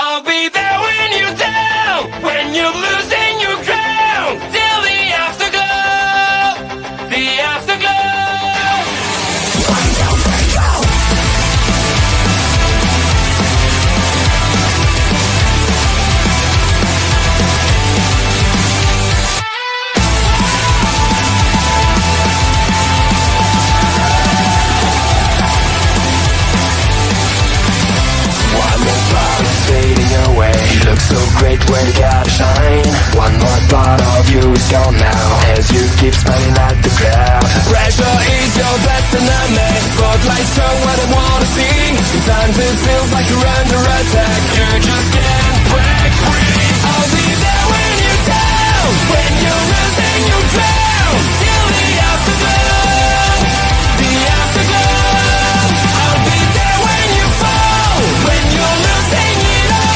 I'll be there when you're down, when you're losing your crown, till the afterglow, the afterglow. Fading away, you look so great when you gotta shine. One more part of you is gone now, as you keep smiling at the crowd. Pressure is your best enemy, spotlight show what I wanna see. Sometimes it feels like you're under attack, you just can't break free. I'll be there when you're down, when you're losing your crown, till the afterglow, the afterglow. I'll be there when you fall, when you're losing it all.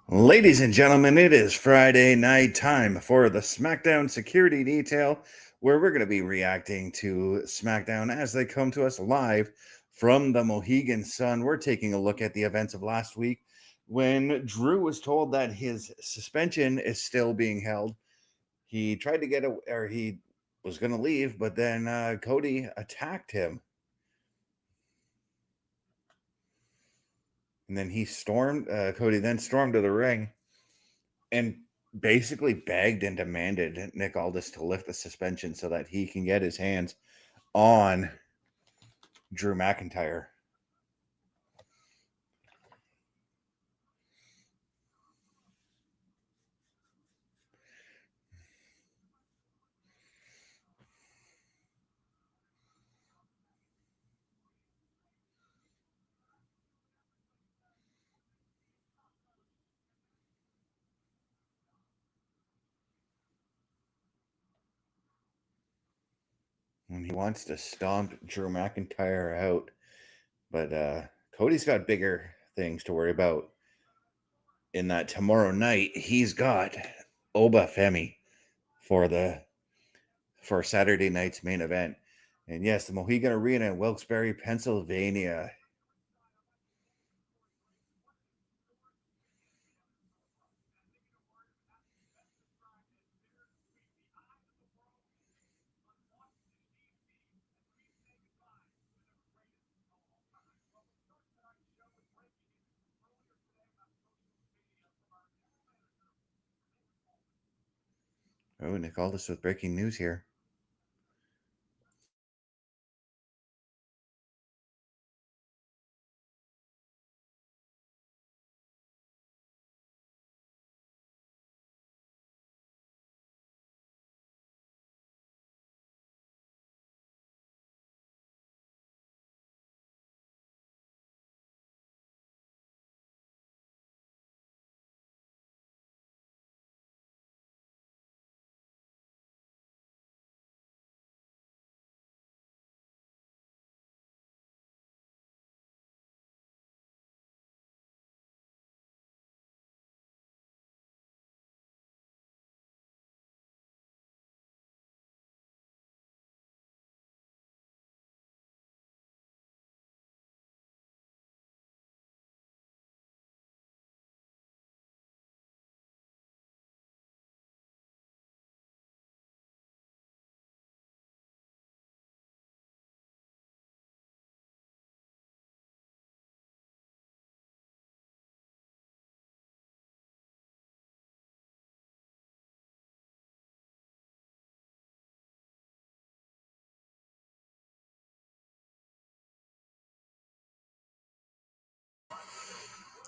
Ladies and gentlemen, it is Friday night time for the SmackDown Security Detail, where we're going to be reacting to SmackDown as they come to us live from the Mohegan Sun. We're taking a look at the events of last week when Drew was told that his suspension is still being held. He tried to he was going to leave, but then Cody attacked him. And then Cody then stormed to the ring and basically begged and demanded Nick Aldis to lift the suspension so that he can get his hands on Drew McIntyre. And he wants to stomp Drew McIntyre out. But Cody's got bigger things to worry about. In that tomorrow night, he's got Oba Femi for Saturday night's main event. And yes, the Mohegan Arena in Wilkes-Barre, Pennsylvania. Oh, Nick Aldis with breaking news here.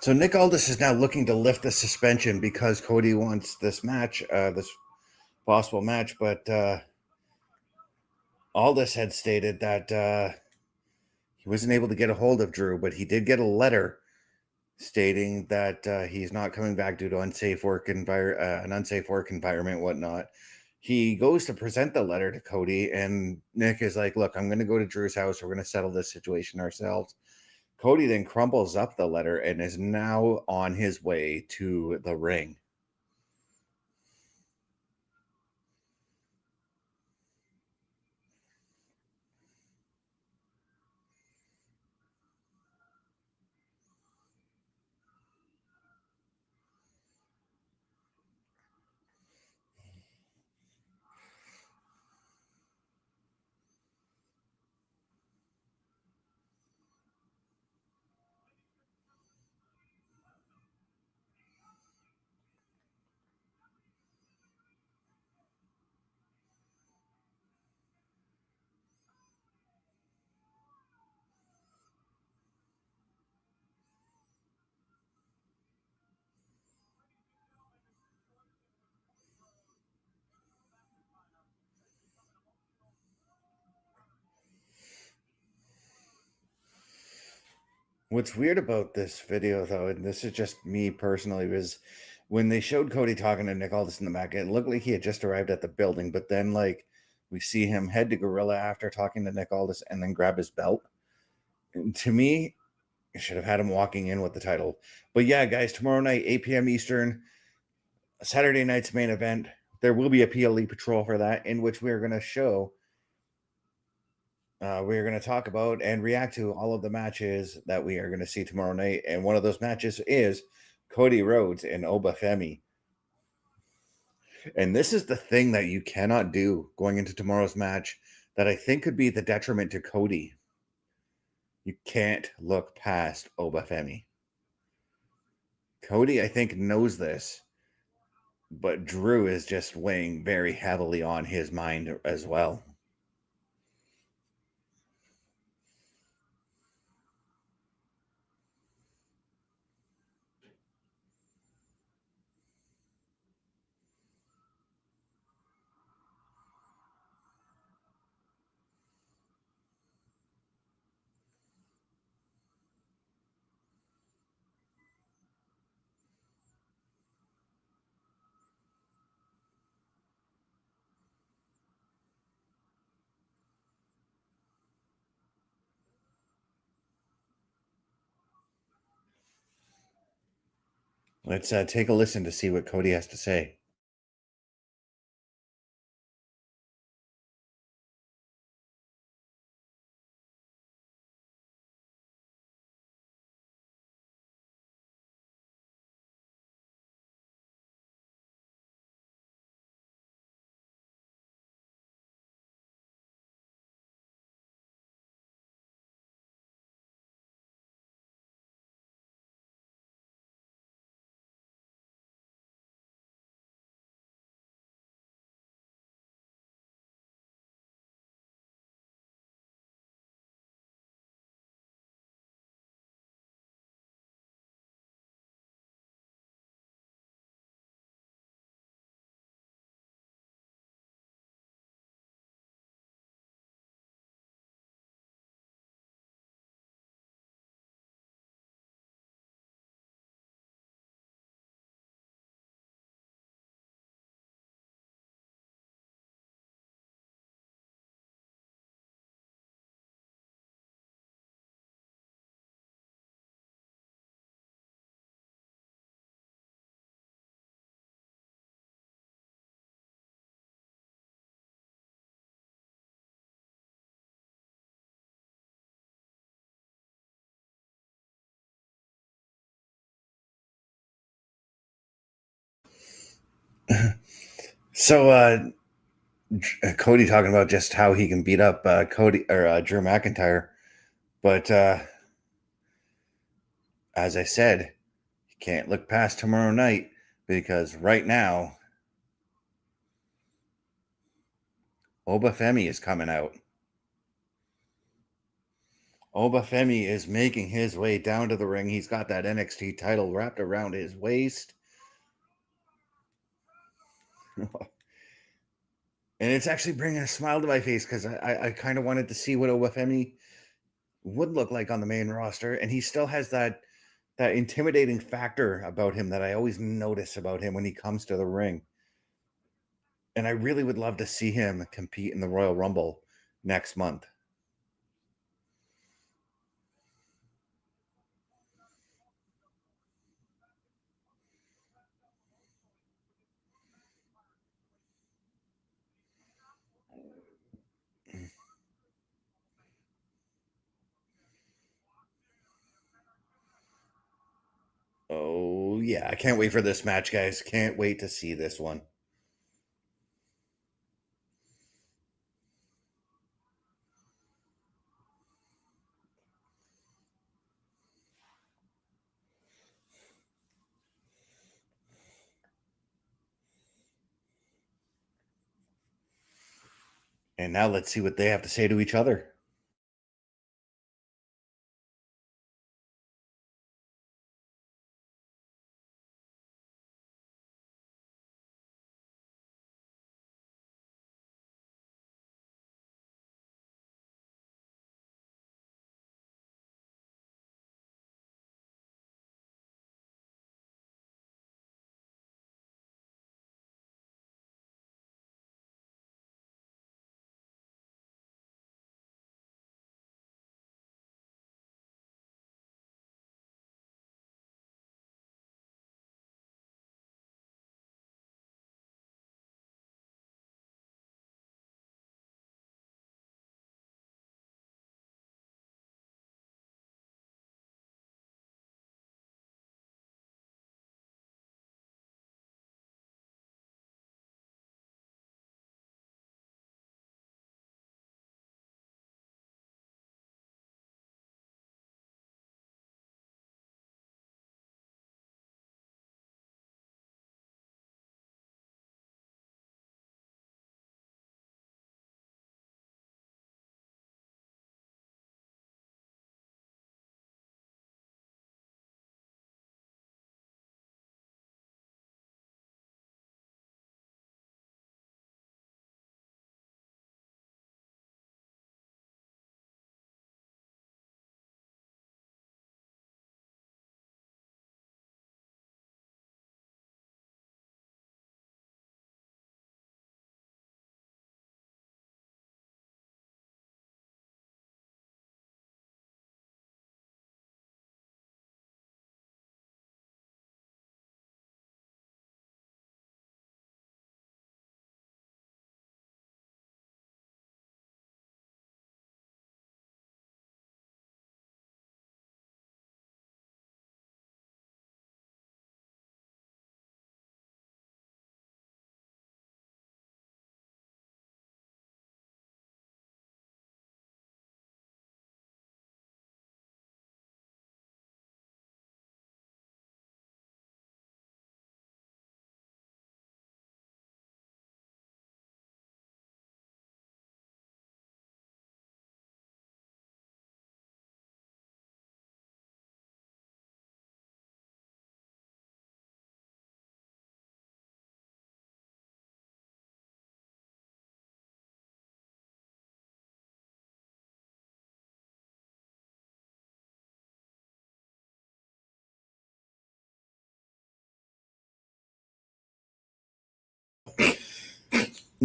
So Nick Aldis is now looking to lift the suspension because Cody wants this match, this possible match. But Aldis had stated that he wasn't able to get a hold of Drew, but he did get a letter stating that he's not coming back due to an unsafe work environment, whatnot. He goes to present the letter to Cody, and Nick is like, "Look, I'm going to go to Drew's house. We're going to settle this situation ourselves." Cody then crumples up the letter and is now on his way to the ring. What's weird about this video, though, and this is just me personally, was when they showed Cody talking to Nick Aldis in the back, it looked like he had just arrived at the building, but then, like, we see him head to Gorilla after talking to Nick Aldis and then grab his belt. And to me, you should have had him walking in with the title. But yeah, guys, tomorrow night, 8 p.m. Eastern, Saturday night's main event. There will be a PLE Patrol for that, in which we're going to show we're going to talk about and react to all of the matches that we are going to see tomorrow night. And one of those matches is Cody Rhodes and Oba Femi. And this is the thing that you cannot do going into tomorrow's match that I think could be the detriment to Cody. You can't look past Oba Femi. Cody, I think, knows this, but Drew is just weighing very heavily on his mind as well. Let's take a listen to see what Cody has to say. So, Cody talking about just how he can beat up Cody or Drew McIntyre, but as I said, you can't look past tomorrow night because right now, Oba Femi is coming out. Oba Femi is making his way down to the ring. He's got that NXT title wrapped around his waist. And it's actually bringing a smile to my face because I kind of wanted to see what Oba Femi would look like on the main roster. And he still has that intimidating factor about him that I always notice about him when he comes to the ring. And I really would love to see him compete in the Royal Rumble next month. yeah, I can't wait for this match, guys. Can't wait to see this one. And now let's see what they have to say to each other.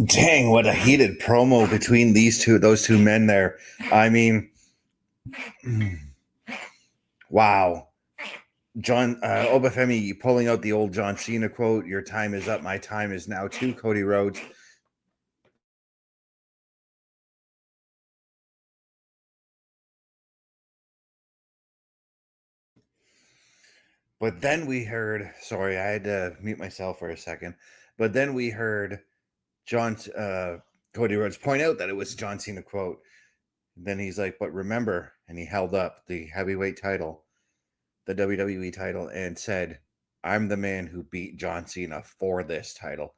Dang, what a heated promo between those two men there. I mean, wow. Oba Femi pulling out the old John Cena quote, "Your time is up, my time is now too," Cody Rhodes. But then we heard, sorry, I had to mute myself for a second. But then we heard Cody Rhodes point out that it was John Cena quote. And then he's like, "But remember," and he held up the heavyweight title, the WWE title, and said, "I'm the man who beat John Cena for this title."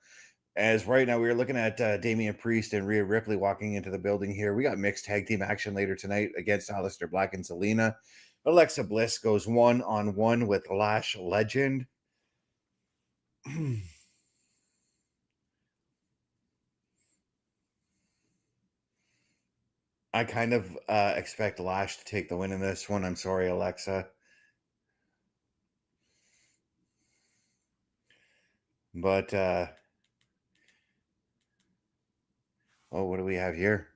As right now, we are looking at Damien Priest and Rhea Ripley walking into the building here. We got mixed tag team action later tonight against Aleister Black and Zelina. Alexa Bliss goes 1-on-1 with Lash Legend. I kind of expect Lash to take the win in this one. I'm sorry, Alexa. But, oh, what do we have here?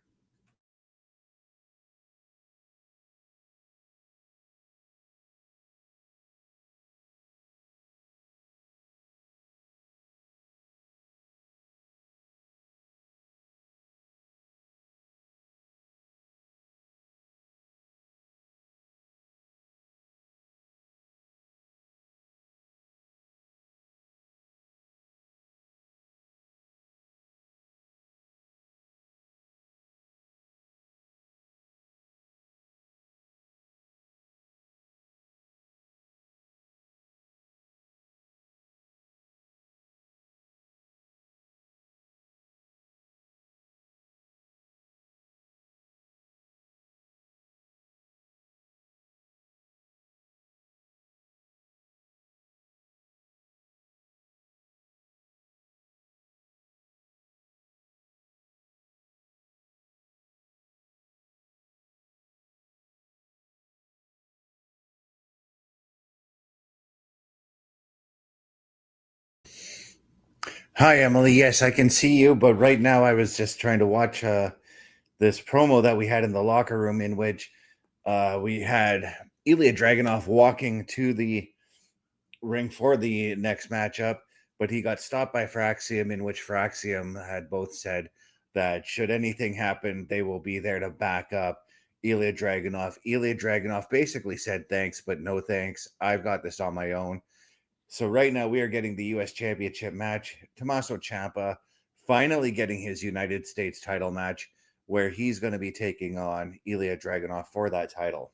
Hi, Emily. Yes, I can see you, but right now I was just trying to watch this promo that we had in the locker room in which we had Ilja Dragunov walking to the ring for the next matchup, but he got stopped by Fraxium, in which Fraxium had both said that should anything happen, they will be there to back up Ilja Dragunov. Ilja Dragunov basically said thanks, but no thanks. I've got this on my own. So right now we are getting the U.S. Championship match. Tomasso Ciampa finally getting his United States title match, where he's going to be taking on Ilja Dragunov for that title.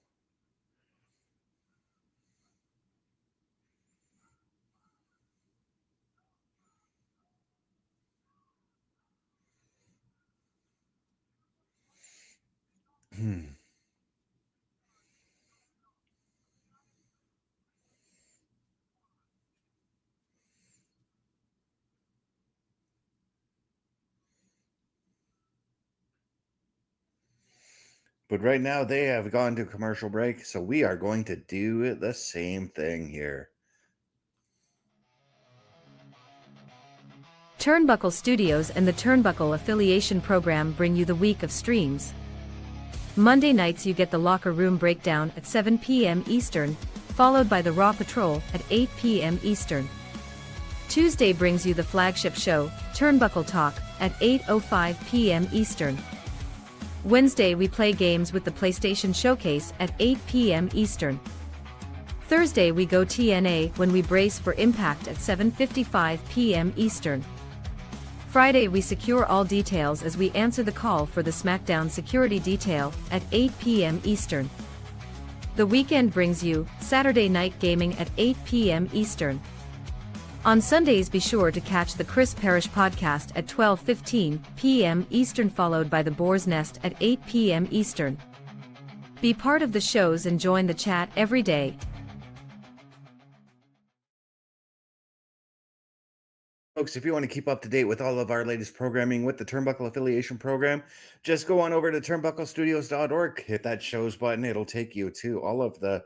But right now they have gone to commercial break, so we are going to do the same thing here. Turnbuckle Studios and the Turnbuckle Affiliation Program bring you the week of streams. Monday nights you get the Locker Room Breakdown at 7 p.m. Eastern, followed by the Raw Patrol at 8 p.m. Eastern. Tuesday brings you the flagship show, Turnbuckle Talk, at 8:05 p.m. Eastern. Wednesday we play games with the PlayStation Showcase at 8 p.m. Eastern. Thursday we go TNA when we brace for Impact at 7:55 p.m. Eastern. Friday we secure all details as we answer the call for the SmackDown Security Detail at 8 p.m. Eastern. The weekend brings you Saturday Night Gaming at 8 p.m. Eastern. On Sundays be sure to catch the Chris Perish podcast at 12:15 p.m. Eastern, followed by the Boar's Nest at 8 p.m. Eastern. Be part of the shows and join the chat every day. Folks, if you want to keep up to date with all of our latest programming with the Turnbuckle Affiliation Program, just go on over to turnbucklestudios.org, hit that shows button. It'll take you to all of the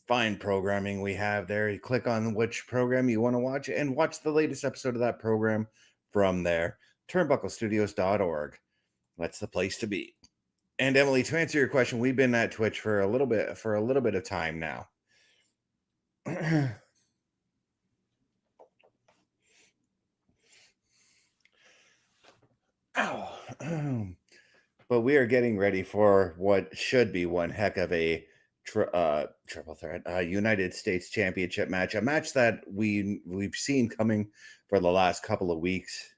fine programming we have there. You click on which program you want to watch and watch the latest episode of that program from there. Turnbucklestudios.org. That's the place to be. And Emily, to answer your question, we've been at Twitch for a little bit of time now. Ow. But we are getting ready for what should be one heck of a triple threat United States Championship match, a match that we've seen coming for the last couple of weeks.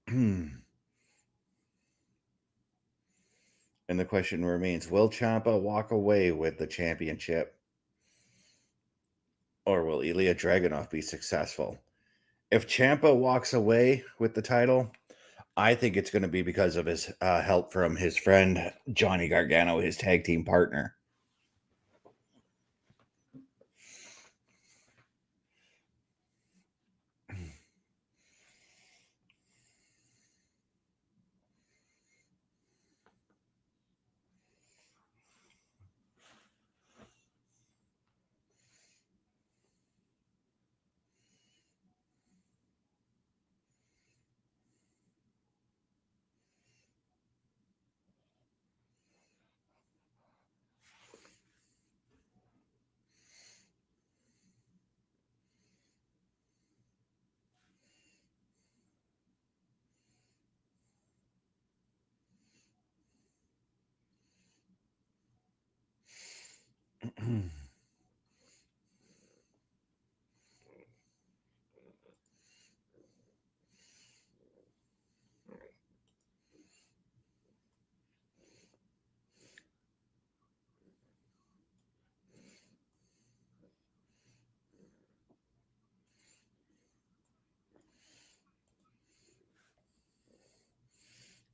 And the question remains, will Ciampa walk away with the championship? Or will Ilja Dragunov be successful? If Ciampa walks away with the title, I think it's going to be because of his help from his friend Johnny Gargano, his tag team partner.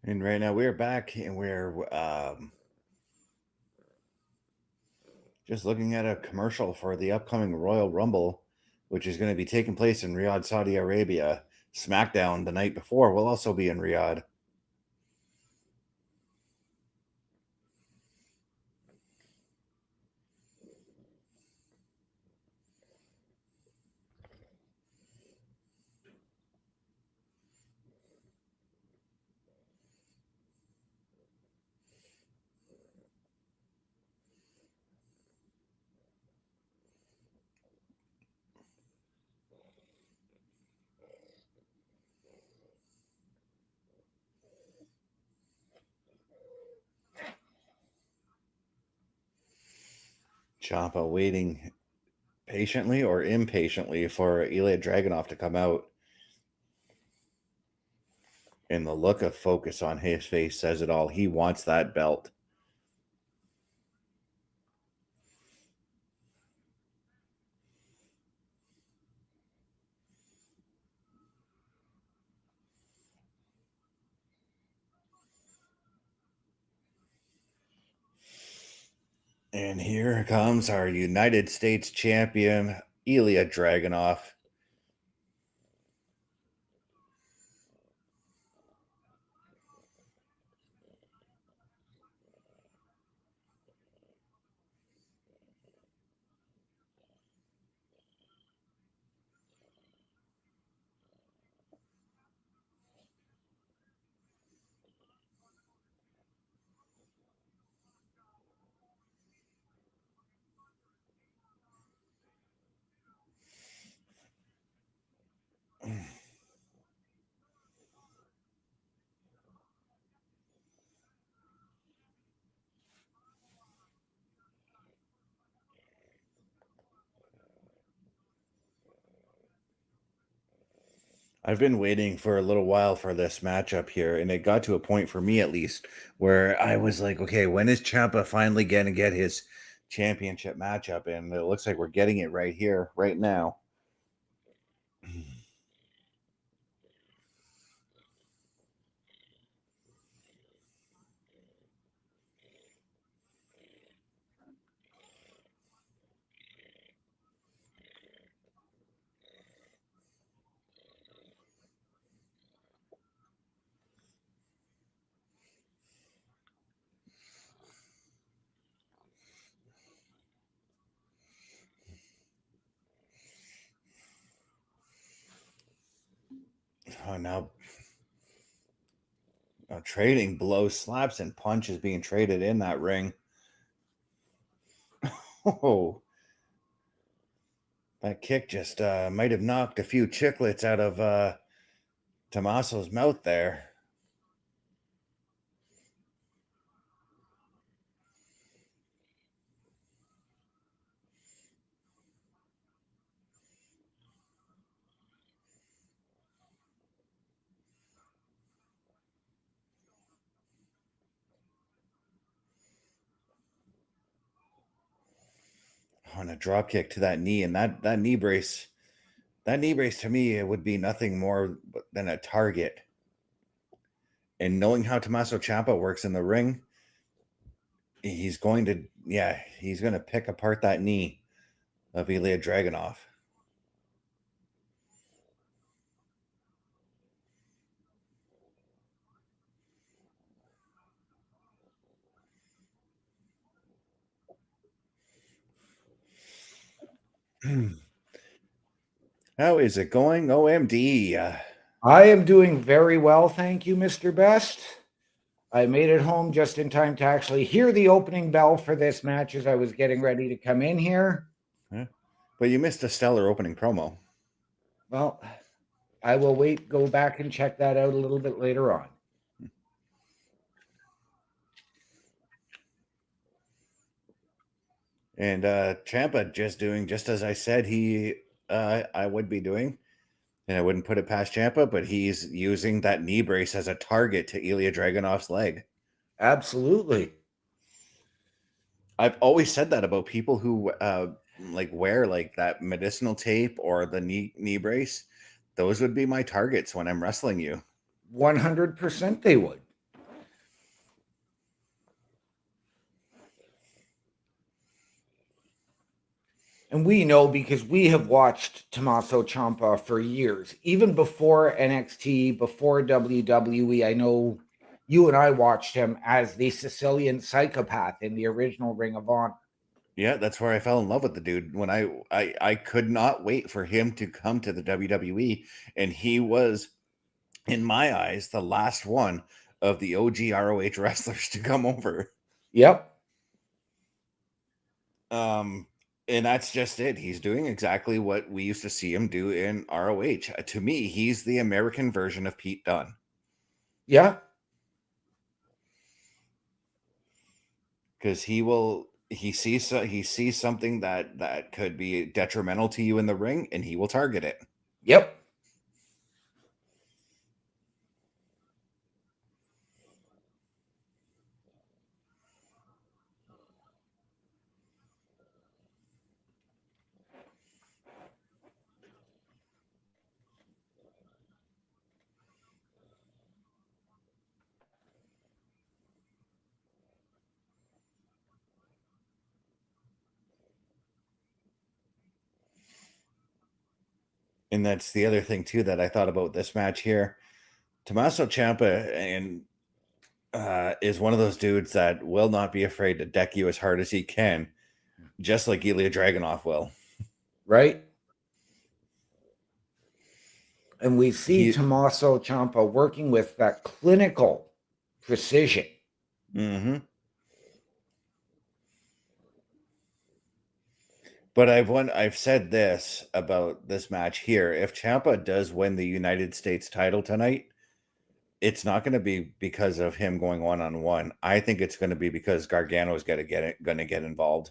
And right now we're back and we're just looking at a commercial for the upcoming Royal Rumble, which is going to be taking place in Riyadh, Saudi Arabia. SmackDown the night before will also be in Riyadh. Ciampa waiting patiently or impatiently for Ilja Dragunov to come out. And the look of focus on his face says it all. He wants that belt. And here comes our United States champion, Ilja Dragunov. I've been waiting for a little while for this matchup here, and it got to a point for me at least where I was like, okay, when is Ciampa finally going to get his championship matchup? And it looks like we're getting it right here, right now. Oh, now trading blows, slaps, and punches being traded in that ring. Oh, that kick just might have knocked a few chiclets out of Tomasso's mouth there. On a drop kick to that knee, and that knee brace. That knee brace to me, it would be nothing more than a target. And knowing how Tommaso Ciampa works in the ring, he's going to pick apart that knee of Ilja Dragunov. How is it going, OMD? I am doing very well, thank you, Mr. Best. I made it home just in time to actually hear the opening bell for this match as I was getting ready to come in here. But you missed a stellar opening promo. Well, I will go back and check that out a little bit later on. And Ciampa just as I said I would be doing. And I wouldn't put it past Ciampa, but he's using that knee brace as a target to Ilja Dragunov's leg. Absolutely. I've always said that about people who wear like that medicinal tape or the knee brace. Those would be my targets when I'm wrestling you. 100% they would. And we know because we have watched Tommaso Ciampa for years, even before NXT, before WWE. I know you and I watched him as the Sicilian psychopath in the original Ring of Honor. Yeah, that's where I fell in love with the dude. When I could not wait for him to come to the WWE, and he was, in my eyes, the last one of the OG ROH wrestlers to come over. Yep. And that's just it. He's doing exactly what we used to see him do in ROH. To me, he's the American version of Pete Dunne. Yeah. Because he will he sees something that could be detrimental to you in the ring, and he will target it. Yep. And that's the other thing too that I thought about this match here. Tomasso Ciampa is one of those dudes that will not be afraid to deck you as hard as he can, just like Ilja Dragunov will. Right. And we see Tomasso Ciampa working with that clinical precision. Mm-hmm. But I've said this about this match here. If Ciampa does win the United States title tonight, it's not going to be because of him going one-on-one. I think it's going to be because Gargano is going to get involved.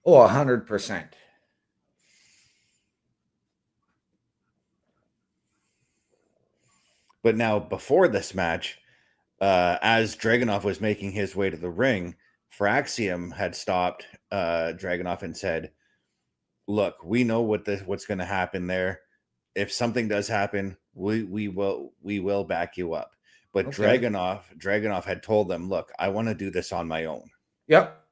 Oh, 100%. But now, before this match, as Dragunov was making his way to the ring, Fraxium had stopped Dragunov and said, "Look, we know what's going to happen there. If something does happen, we will back you up." But okay. Dragunov had told them, "Look, I want to do this on my own." Yep.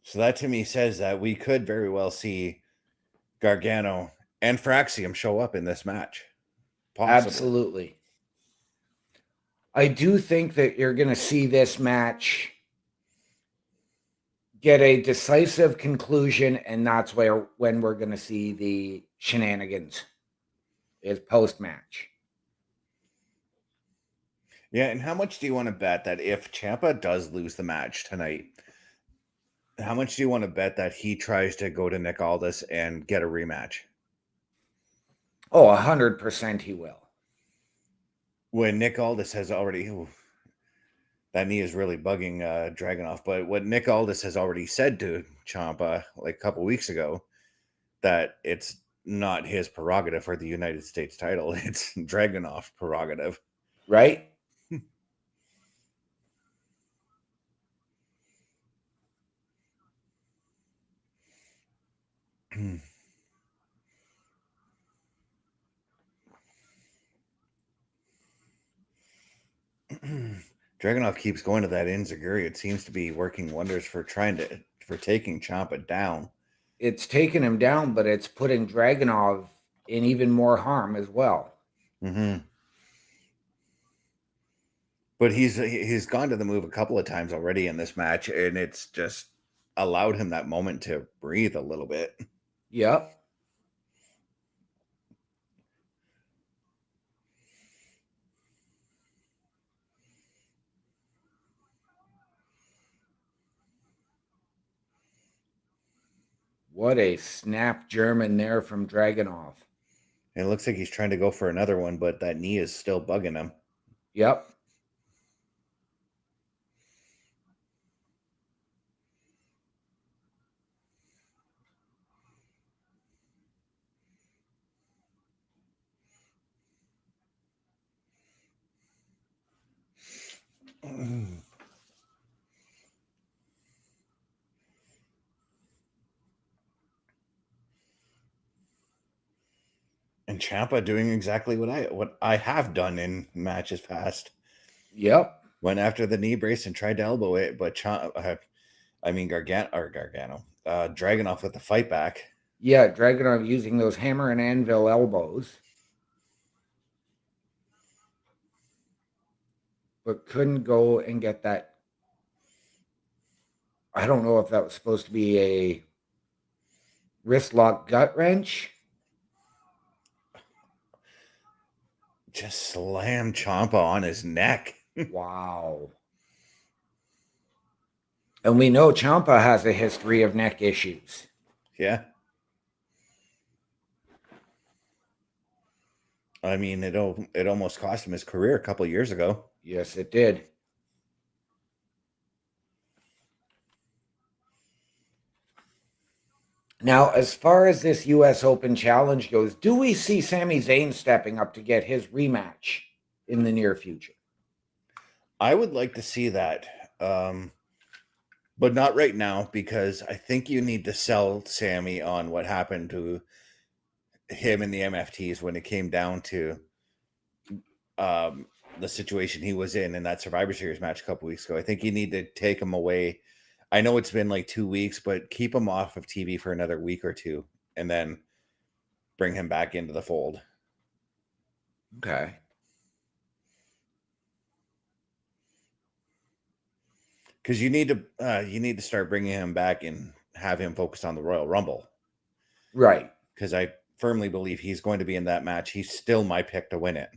So that to me says that we could very well see Gargano and Fraxium show up in this match. Possibly. Absolutely. I do think that you're going to see this match get a decisive conclusion, and that's when we're going to see the shenanigans is post-match. Yeah, and how much do you want to bet that if Ciampa does lose the match tonight, how much do you want to bet that he tries to go to Nick Aldis and get a rematch? Oh, 100% he will. When Nick Aldis has already... that knee is really bugging Dragunov, but what Nick Aldis has already said to Ciampa like a couple weeks ago, that it's not his prerogative for the United States title. It's Dragunov prerogative. Right? Dragunov keeps going to that enziguri. It seems to be working wonders for taking Ciampa down. It's taken him down, but it's putting Dragunov in even more harm as well. Mm-hmm. But he's gone to the move a couple of times already in this match, and it's just allowed him that moment to breathe a little bit. Yep. What a snap German there from Dragunov. It looks like he's trying to go for another one, but that knee is still bugging him. Yep. And Ciampa doing exactly what I have done in matches past. Yep. Went after the knee brace and tried to elbow it, but Gargano, Dragunov with the fight back. Yeah, Dragunov using those hammer and anvil elbows. But couldn't go and get that. I don't know if that was supposed to be a wrist lock gut wrench. Just slammed Ciampa on his neck. Wow. And we know Ciampa has a history of neck issues. Yeah. I mean, it almost cost him his career a couple years ago. Yes, it did. Now, as far as this U.S. Open Challenge goes, do we see Sami Zayn stepping up to get his rematch in the near future? I would like to see that, but not right now, because I think you need to sell Sammy on what happened to him in the MFTs when it came down to the situation he was in that Survivor Series match a couple weeks ago. I think you need to take him away. I know it's been like 2 weeks, but keep him off of TV for another week or two and then bring him back into the fold. Okay. Because you need to start bringing him back and have him focus on the Royal Rumble. Right. Because I firmly believe he's going to be in that match. He's still my pick to win it.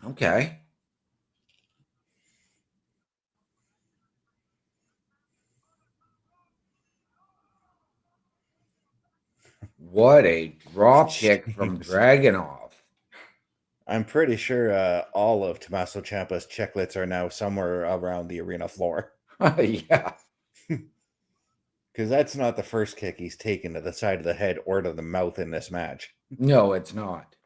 Okay. What a drop kick from Dragunov. I'm pretty sure all of Tomasso Ciampa's chicklets are now somewhere around the arena floor. Yeah. Because that's not the first kick he's taken to the side of the head or to the mouth in this match. No, it's not.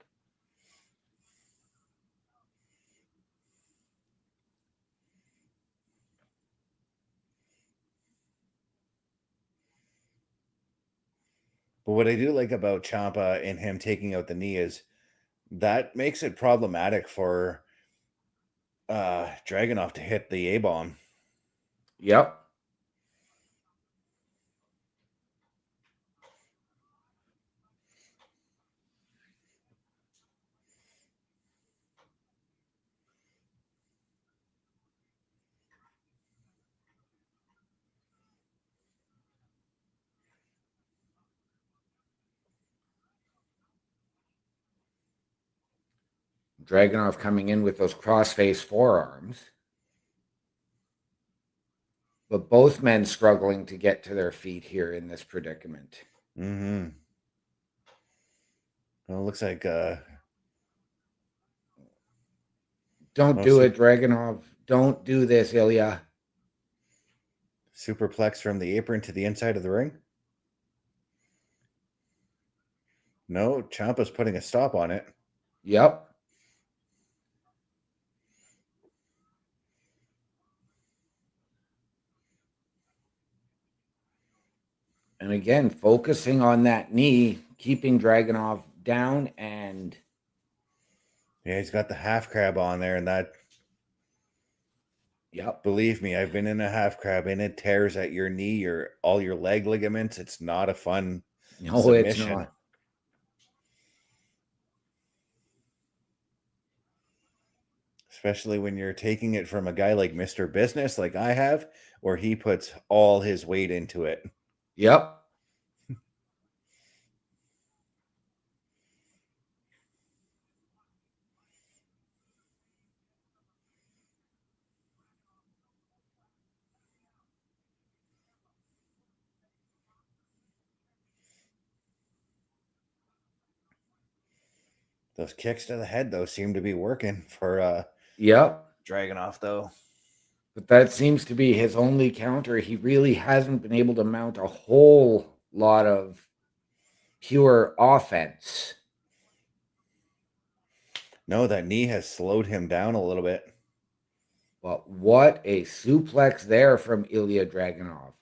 But what I do like about Ciampa and him taking out the knee is that makes it problematic for Dragunov to hit the A-bomb. Yep. Dragunov coming in with those crossface forearms. But both men struggling to get to their feet here in this predicament. Mm-hmm. Well, it looks like don't do it, Dragunov. Don't do this, Ilja. Superplex from the apron to the inside of the ring. No, Ciampa's putting a stop on it. Yep. And again, focusing on that knee, keeping Dragunov down, and yeah, he's got the half crab on there, and that. Yep. Believe me, I've been in a half crab, and it tears at your knee or all your leg ligaments. It's not a fun submission. It's not. Especially when you're taking it from a guy like Mr. Business, like I have, where he puts all his weight into it. Yep. Those kicks to the head, though, seem to be working for Yep. Dragunov, though. But that seems to be his only counter. He really hasn't been able to mount a whole lot of pure offense. No, that knee has slowed him down a little bit. But what a suplex there from Ilja Dragunov.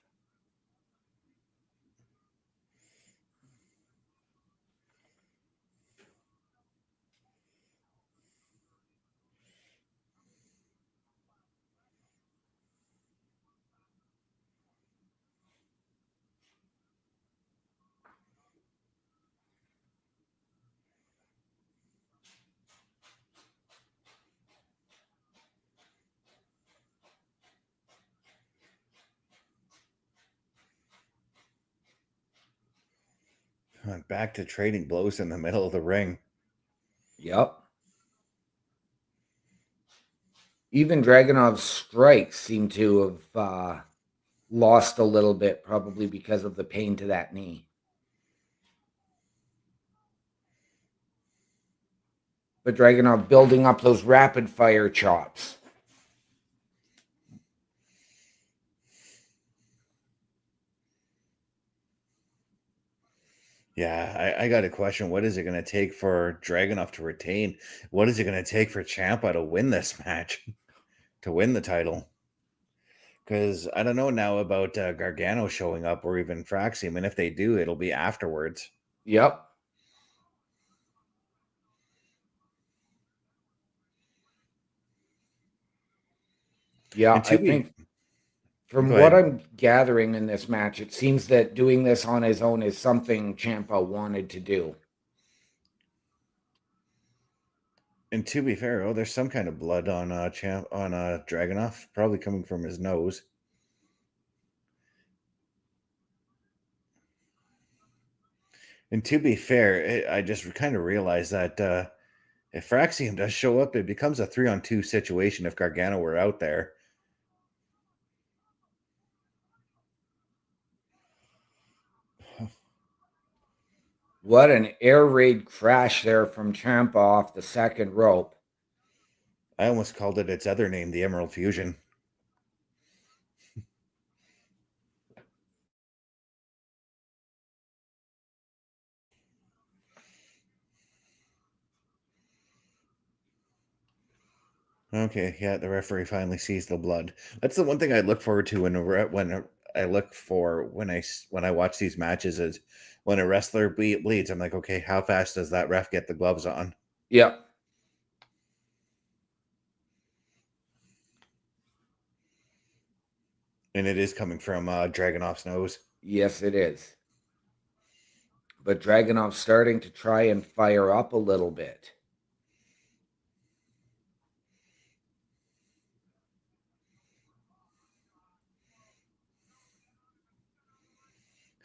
Back to trading blows in the middle of the ring. Yep. Even Dragunov's strikes seem to have lost a little bit, probably because of the pain to that knee. But Dragunov building up those rapid fire chops. Yeah, I got a question. What is it going to take for Dragunov to retain? What is it going to take for Ciampa to win this match, to win the title? Because I don't know now about Gargano showing up or even Fraxium, and if they do, it'll be afterwards. Yep. Yeah, I think from what I'm gathering in this match, it seems that doing this on his own is something Ciampa wanted to do. And to be fair, there's some kind of blood on Dragunov, probably coming from his nose. And to be fair, I just kind of realized that if Fraxium does show up, it becomes a 3-on-2 situation if Gargano were out there. What an air raid crash there from Ciampa off the second rope. I almost called it its other name, the Emerald Fusion. Okay, yeah, the referee finally sees the blood. That's the one thing I look forward to when I watch these matches is when a wrestler bleeds. I'm like, okay, how fast does that ref get the gloves on? Yep. And it is coming from Dragunov's nose. Yes, it is. But Dragunov's starting to try and fire up a little bit.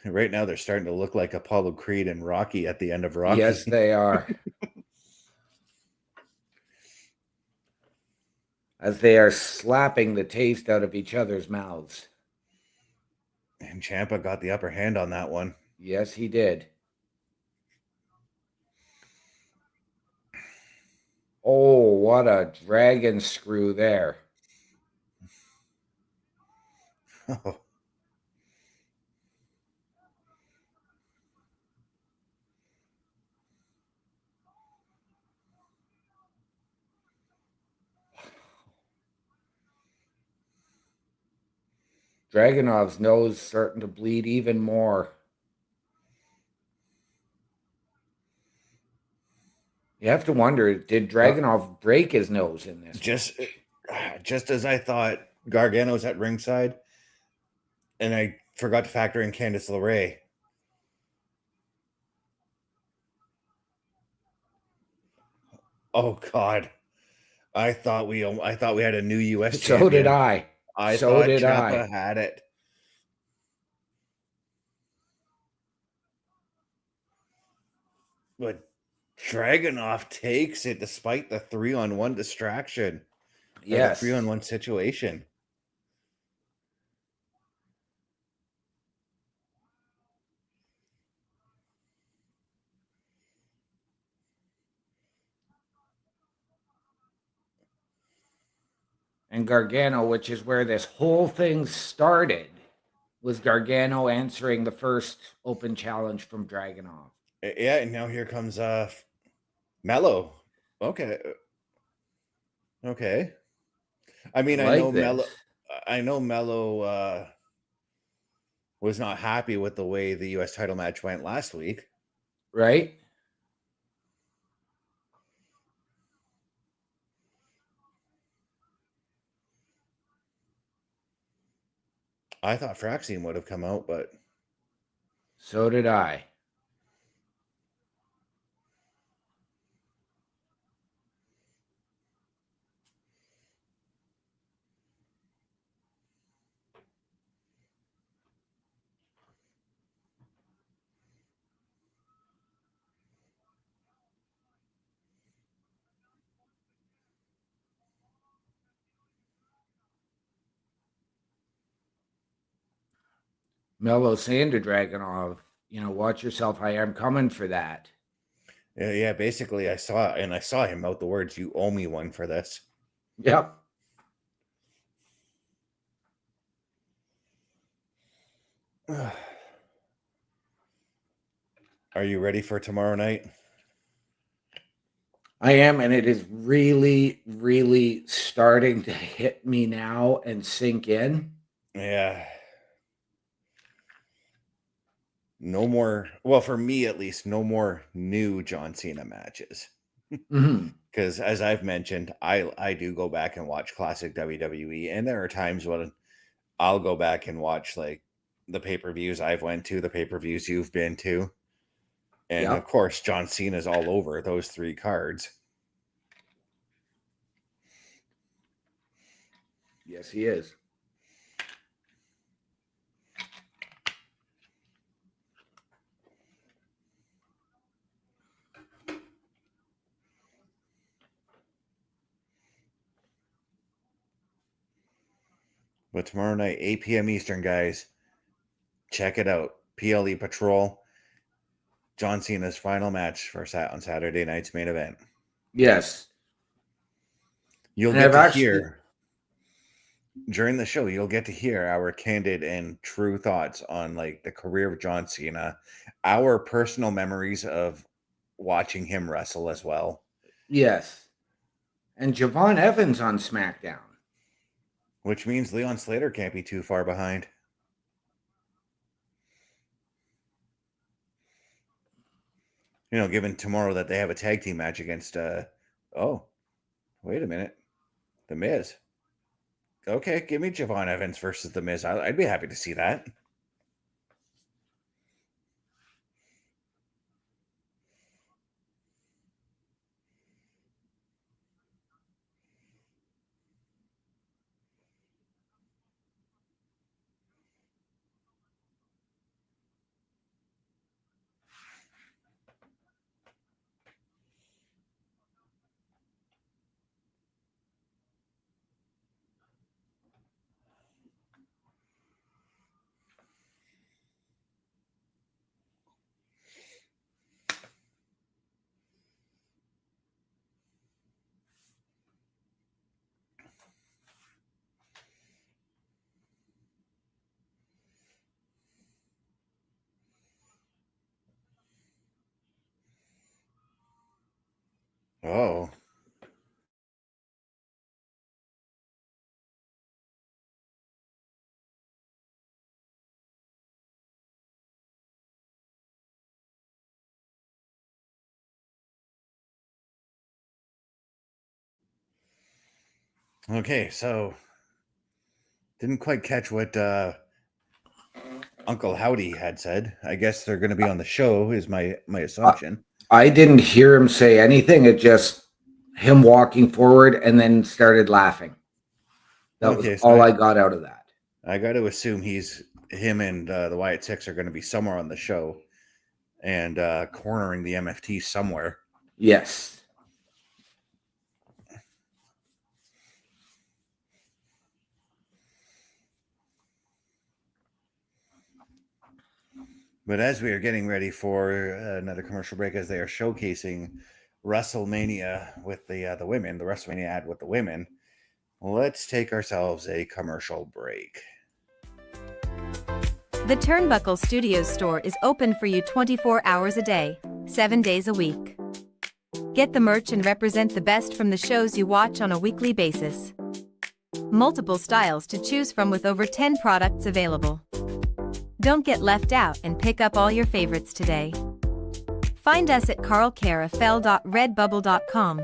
Right now, they're starting to look like Apollo Creed and Rocky at the end of Rocky. Yes, they are. As they are slapping the taste out of each other's mouths. And Ciampa got the upper hand on that one. Yes, he did. Oh, what a dragon screw there. Oh. Dragunov's nose starting to bleed even more. You have to wonder, did Dragunov break his nose in this? Just as I thought, Gargano's at ringside, and I forgot to factor in Candice LeRae. Oh God, I thought we had a new U.S. champion. So did I. I thought Ciampa had it. But Dragunov takes it despite the 3-on-1 distraction. Yes. The 3-on-1 situation. And Gargano, which is where this whole thing started, was Gargano answering the first open challenge from Dragunov. Yeah, and now here comes Mello. Okay. I mean, I know Mello was not happy with the way the U.S. title match went last week. Right? I thought Fraxium would have come out, but so did I. Mello saying to Dragunov, watch yourself. I am coming for that. Yeah, basically, I saw him out the words, "You owe me one for this." Yep. Are you ready for tomorrow night? I am, and it is really, really starting to hit me now and sink in. Yeah. No more, well, for me at least, no more new John Cena matches. Because as I've mentioned, I do go back and watch classic WWE, and there are times when I'll go back and watch like the pay-per-views I've went to, the pay-per-views you've been to. And of course, John Cena's all over those 3 cards. Yes, he is. But tomorrow night, 8 p.m. Eastern, guys, check it out. PLE Patrol, John Cena's final match for on Saturday night's main event. Yes. You'll get to hear during the show, you'll get to hear our candid and true thoughts on like the career of John Cena, our personal memories of watching him wrestle as well. Yes. And Javon Evans on SmackDown. Which means Leon Slater can't be too far behind. You know, given tomorrow that they have a tag team match against, oh, wait a minute. The Miz. Okay, give me Javon Evans versus The Miz. I'd be happy to see that. Oh. Okay, so didn't quite catch what Uncle Howdy had said. I guess they're going to be on the show, is my assumption. I didn't hear him say anything. It just him walking forward and then started laughing. That was all I got out of that. I got to assume him and the Wyatt Six are going to be somewhere on the show and cornering the MFT somewhere. Yes. But as we are getting ready for another commercial break, as they are showcasing WrestleMania with the women, the WrestleMania ad with the women, let's take ourselves a commercial break. The Turnbuckle Studios store is open for you 24 hours a day, 7 days a week. Get the merch and represent the best from the shows you watch on a weekly basis. Multiple styles to choose from with over 10 products available. Don't get left out and pick up all your favorites today. Find us at carlcarafel.redbubble.com.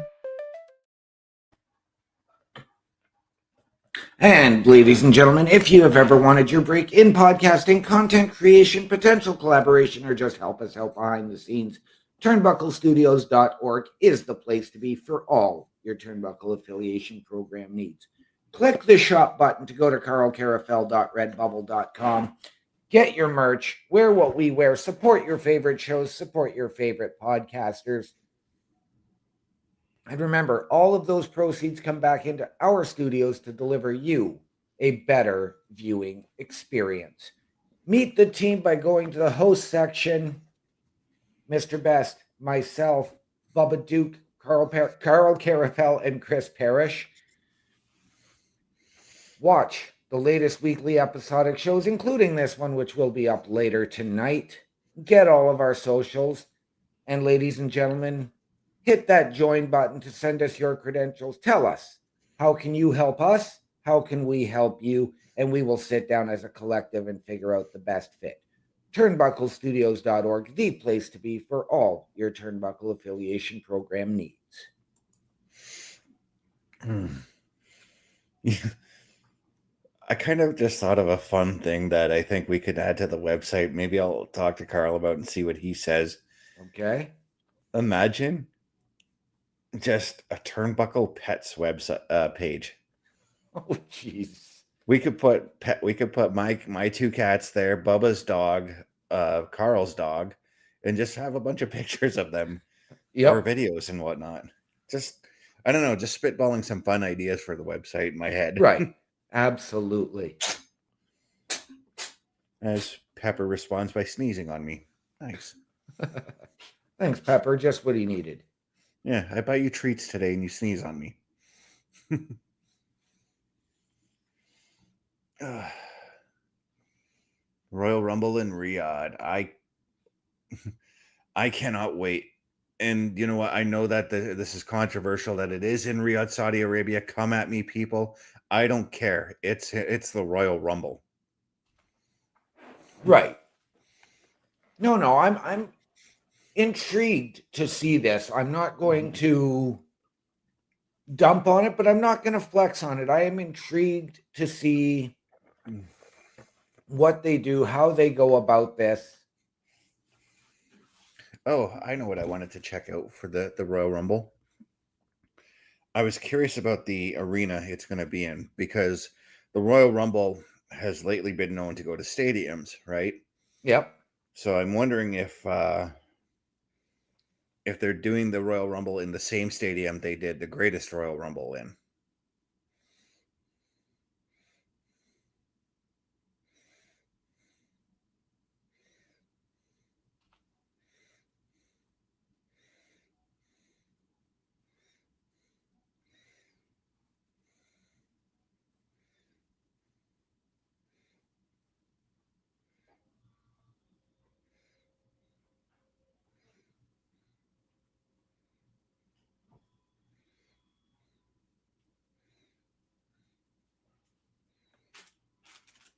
And ladies and gentlemen, if you have ever wanted your break in podcasting, content creation, potential collaboration, or just help us out behind the scenes, turnbucklestudios.org is the place to be for all your Turnbuckle affiliation program needs. Click the shop button to go to carlcarafel.redbubble.com. Get your merch, wear what we wear, support your favorite shows, support your favorite podcasters. And remember, all of those proceeds come back into our studios to deliver you a better viewing experience. Meet the team by going to the host section. Mr. Best, myself, Bubba Duke, Carl Carafel, and Chris Perish. Watch the latest weekly episodic shows, including this one, which will be up later tonight. Get all of our socials. And ladies and gentlemen, hit that join button to send us your credentials. Tell us, how can you help us? How can we help you? And we will sit down as a collective and figure out the best fit. Turnbucklestudios.org, the place to be for all your Turnbuckle affiliation program needs. I kind of just thought of a fun thing that I think we could add to the website. Maybe I'll talk to Carl about and see what he says. Okay. Imagine just a Turnbuckle Pets website page. Oh, jeez. We could put my two cats there, Bubba's dog, Carl's dog, and just have a bunch of pictures of them or videos and whatnot. Just, I don't know, just spitballing some fun ideas for the website in my head. Right. Absolutely. As Pepper responds by sneezing on me. Nice. Thanks, Pepper. Just what he needed. Yeah, I buy you treats today and you sneeze on me. Royal Rumble in Riyadh. I cannot wait. And you know what? I know that this is controversial, that it is in Riyadh, Saudi Arabia. Come at me, people. I don't care. It's the Royal Rumble. Right. No, I'm intrigued to see this. I'm not going to dump on it, but I'm not going to flex on it. I am intrigued to see what they do, how they go about this. Oh, I know what I wanted to check out for the Royal Rumble. I was curious about the arena it's going to be in, because the Royal Rumble has lately been known to go to stadiums, right? Yep. So I'm wondering if they're doing the Royal Rumble in the same stadium they did the Greatest Royal Rumble in.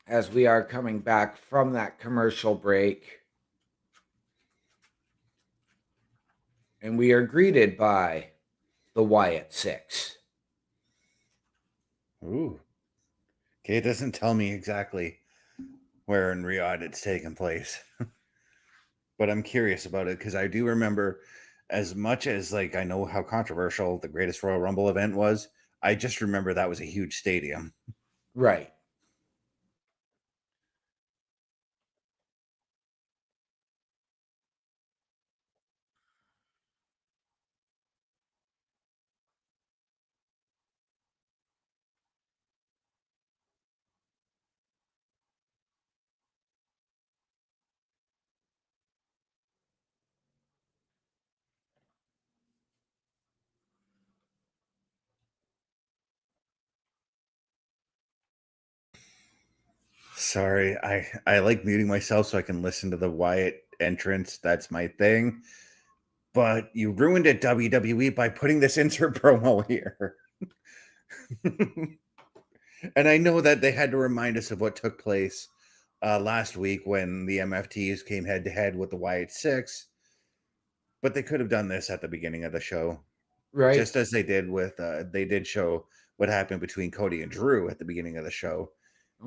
As we are coming back from that commercial break, and we are greeted by the Wyatt Six. Ooh. Okay, it doesn't tell me exactly where in Riyadh it's taking place. But I'm curious about it, because I do remember, as much as like I know how controversial the Greatest Royal Rumble event was, I just remember that was a huge stadium. Right. Sorry, I like muting myself so I can listen to the Wyatt entrance. That's my thing. But you ruined it, WWE, by putting this insert promo here. And I know that they had to remind us of what took place last week when the MFTs came head to head with the Wyatt Six. But they could have done this at the beginning of the show. Right. Just as they did with, they did show what happened between Cody and Drew at the beginning of the show.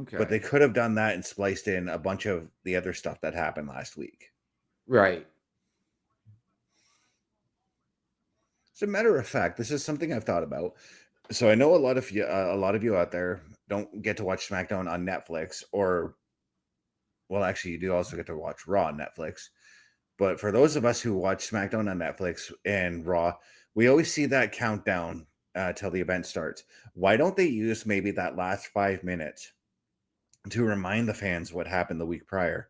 Okay. But they could have done that and spliced in a bunch of the other stuff that happened last week. Right. As a matter of fact, this is something I've thought about. So I know a lot of you out there don't get to watch SmackDown on Netflix, or, well, actually, you do also get to watch Raw on Netflix. But for those of us who watch SmackDown on Netflix and Raw, we always see that countdown till the event starts. Why don't they use maybe that last 5 minutes to remind the fans what happened the week prior?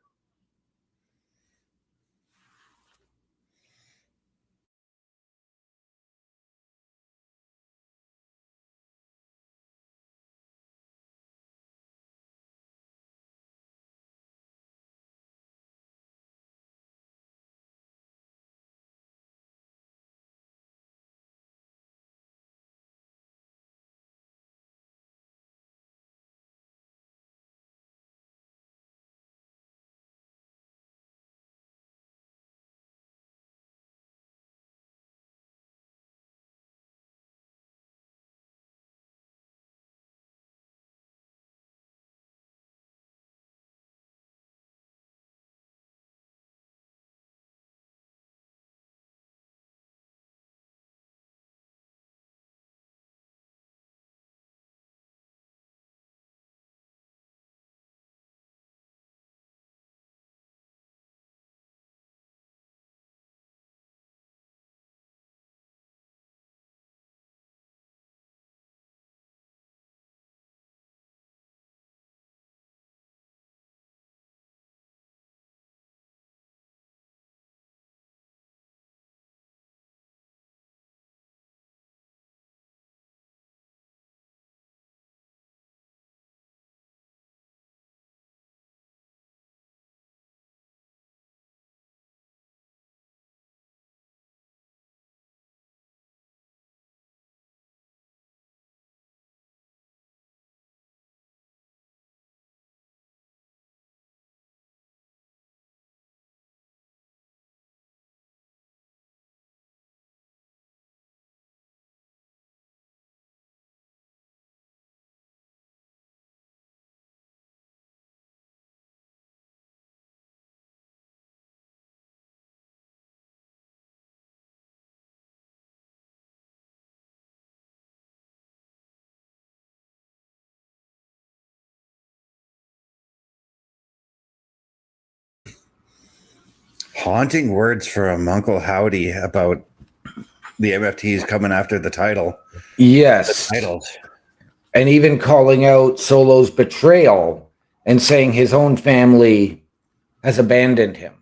Haunting words from Uncle Howdy about the MFTs coming after the title. Yes. The titles. And even calling out Solo's betrayal and saying his own family has abandoned him.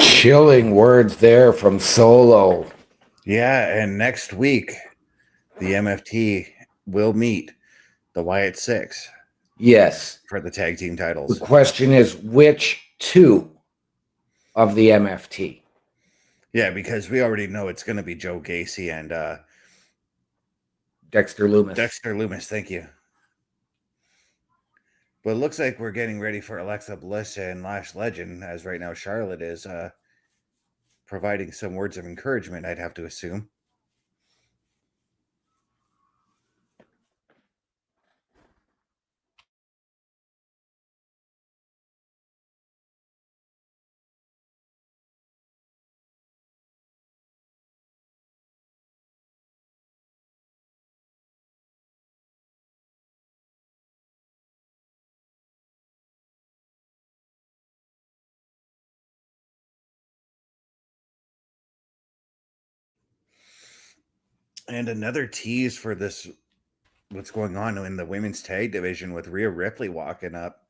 Chilling words there from Solo. Yeah, and next week, the MFT will meet the Wyatt Six. Yes. For the tag team titles. The question is, which two of the MFT? Yeah, because we already know it's going to be Joe Gacy and Dexter Lumis. Dexter Lumis, thank you. But it looks like we're getting ready for Alexa Bliss and Lash Legend, as right now Charlotte is providing some words of encouragement, I'd have to assume. And another tease for this, what's going on in the women's tag division with Rhea Ripley walking up.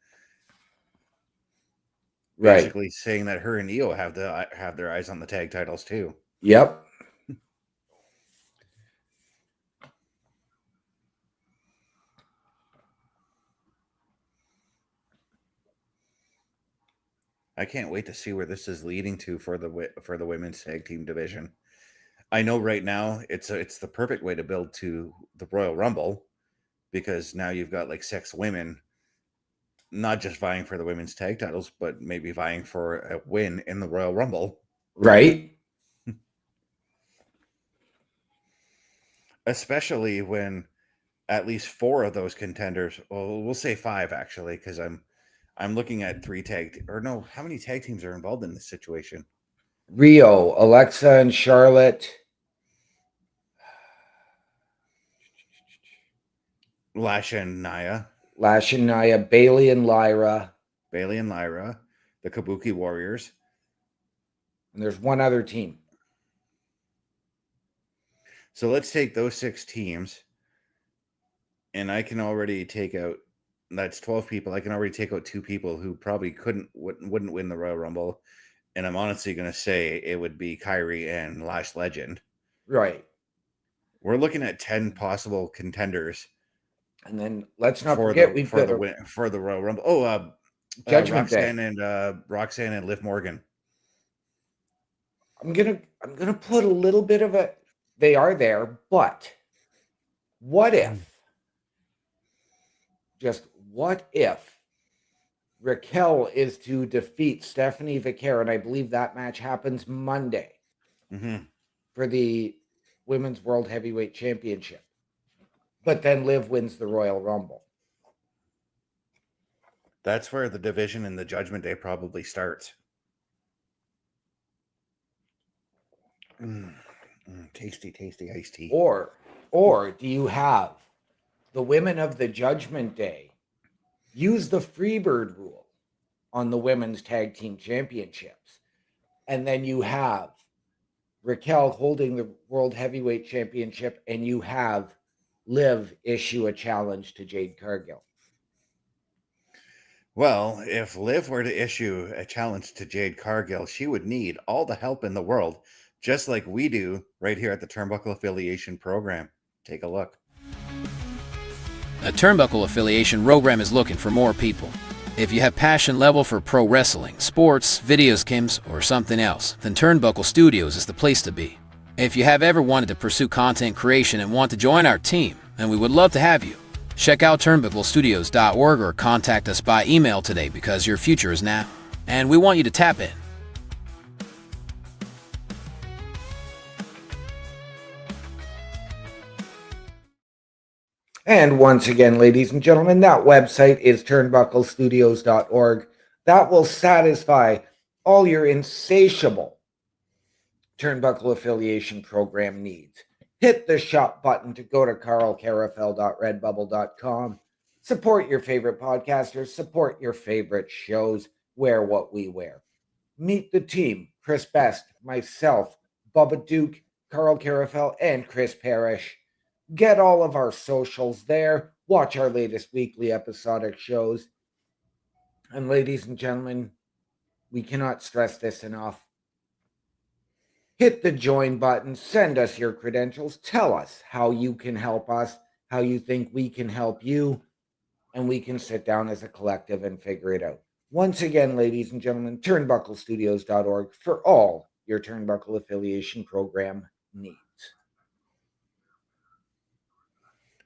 Basically saying that her and Io have their eyes on the tag titles too. Yep. I can't wait to see where this is leading to for the women's tag team division. I know right now it's the perfect way to build to the Royal Rumble, because now you've got like 6 women, not just vying for the women's tag titles, but maybe vying for a win in the Royal Rumble. Right. Especially when at least 4 of those contenders, well, we'll say 5 actually, because I'm looking at 3 how many tag teams are involved in this situation? Rio, Alexa and Charlotte. Lash and Nia. Bailey and Lyra. The Kabuki Warriors. And there's one other team. So let's take those 6 teams, and I can already take out, that's 12 people. I can already take out 2 people who probably wouldn't win the Royal Rumble. And I'm honestly going to say it would be Kyrie and Lash Legend. Right. We're looking at 10 possible contenders. And then let's not forget we've got for the Royal Rumble. Oh, Judgment Roxanne Day. Roxanne and Liv Morgan. I'm gonna put a little bit of a. They are there, but what if? Just what if Raquel is to defeat Stephanie Vaquer, and I believe that match happens Monday for the Women's World Heavyweight Championship. But then Liv wins the Royal Rumble. That's where the division and the Judgment Day probably starts. Tasty iced tea. Or do you have the women of the Judgment Day use the Freebird rule on the women's tag team championships. And then you have Raquel holding the World Heavyweight Championship, and you have Liv issue a challenge to Jade Cargill. Well, if Liv were to issue a challenge to Jade Cargill, she would need all the help in the world, just like we do right here at the Turnbuckle Affiliation Program. Take a look. A Turnbuckle Affiliation program is looking for more people. If you have passion level for pro wrestling, sports, video games, or something else, then Turnbuckle Studios is the place to be. If you have ever wanted to pursue content creation and want to join our team, then we would love to have you. Check out turnbucklestudios.org or contact us by email today because your future is now, and we want you to tap in. And once again, ladies and gentlemen, that website is turnbucklestudios.org. That will satisfy all your insatiable Turnbuckle Affiliation Program needs. Hit the shop button to go to carlcarafel.redbubble.com. Support your favorite podcasters. Support your favorite shows. Wear what we wear. Meet the team. Chris Best, myself, Bubba Duke, Carl Carafel, and Chris Perish. Get all of our socials there. Watch our latest weekly episodic shows. And ladies and gentlemen, we cannot stress this enough. Hit the join button, send us your credentials, tell us how you can help us, how you think we can help you, and we can sit down as a collective and figure it out. Once again, ladies and gentlemen, turnbucklestudios.org for all your Turnbuckle Affiliation Program needs.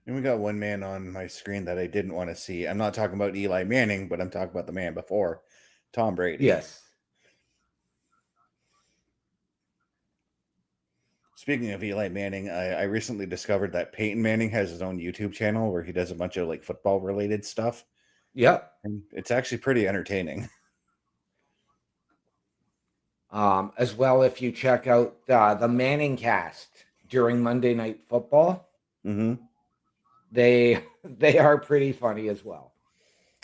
And we got one man on my screen that I didn't want to see. I'm not talking about Eli Manning, but I'm talking about the man before, Tom Brady. Yes. Speaking of Eli Manning, I recently discovered that Peyton Manning has his own YouTube channel where he does a bunch of like football related stuff. Yep. And it's actually pretty entertaining. As well, if you check out the Manning cast during Monday Night Football, they are pretty funny as well.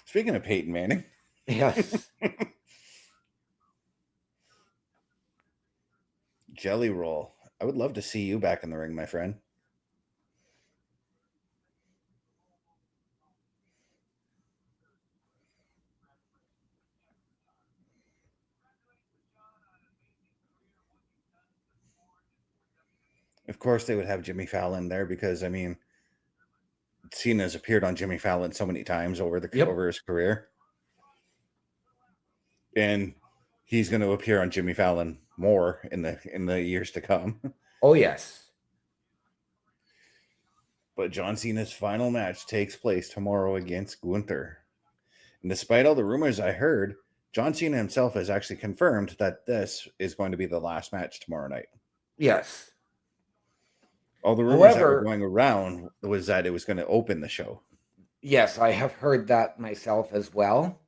Speaking of Peyton Manning. Yes. Jelly Roll. I would love to see you back in the ring, my friend. Of course, they would have Jimmy Fallon there because, I mean, Cena's appeared on Jimmy Fallon so many times over his career. And he's going to appear on Jimmy Fallon more in the years to come. Oh, yes. But John Cena's final match takes place tomorrow against Gunther. And despite all the rumors I heard, John Cena himself has actually confirmed that this is going to be the last match tomorrow night. Yes. All the rumors that were going around was that it was going to open the show. Yes, I have heard that myself as well.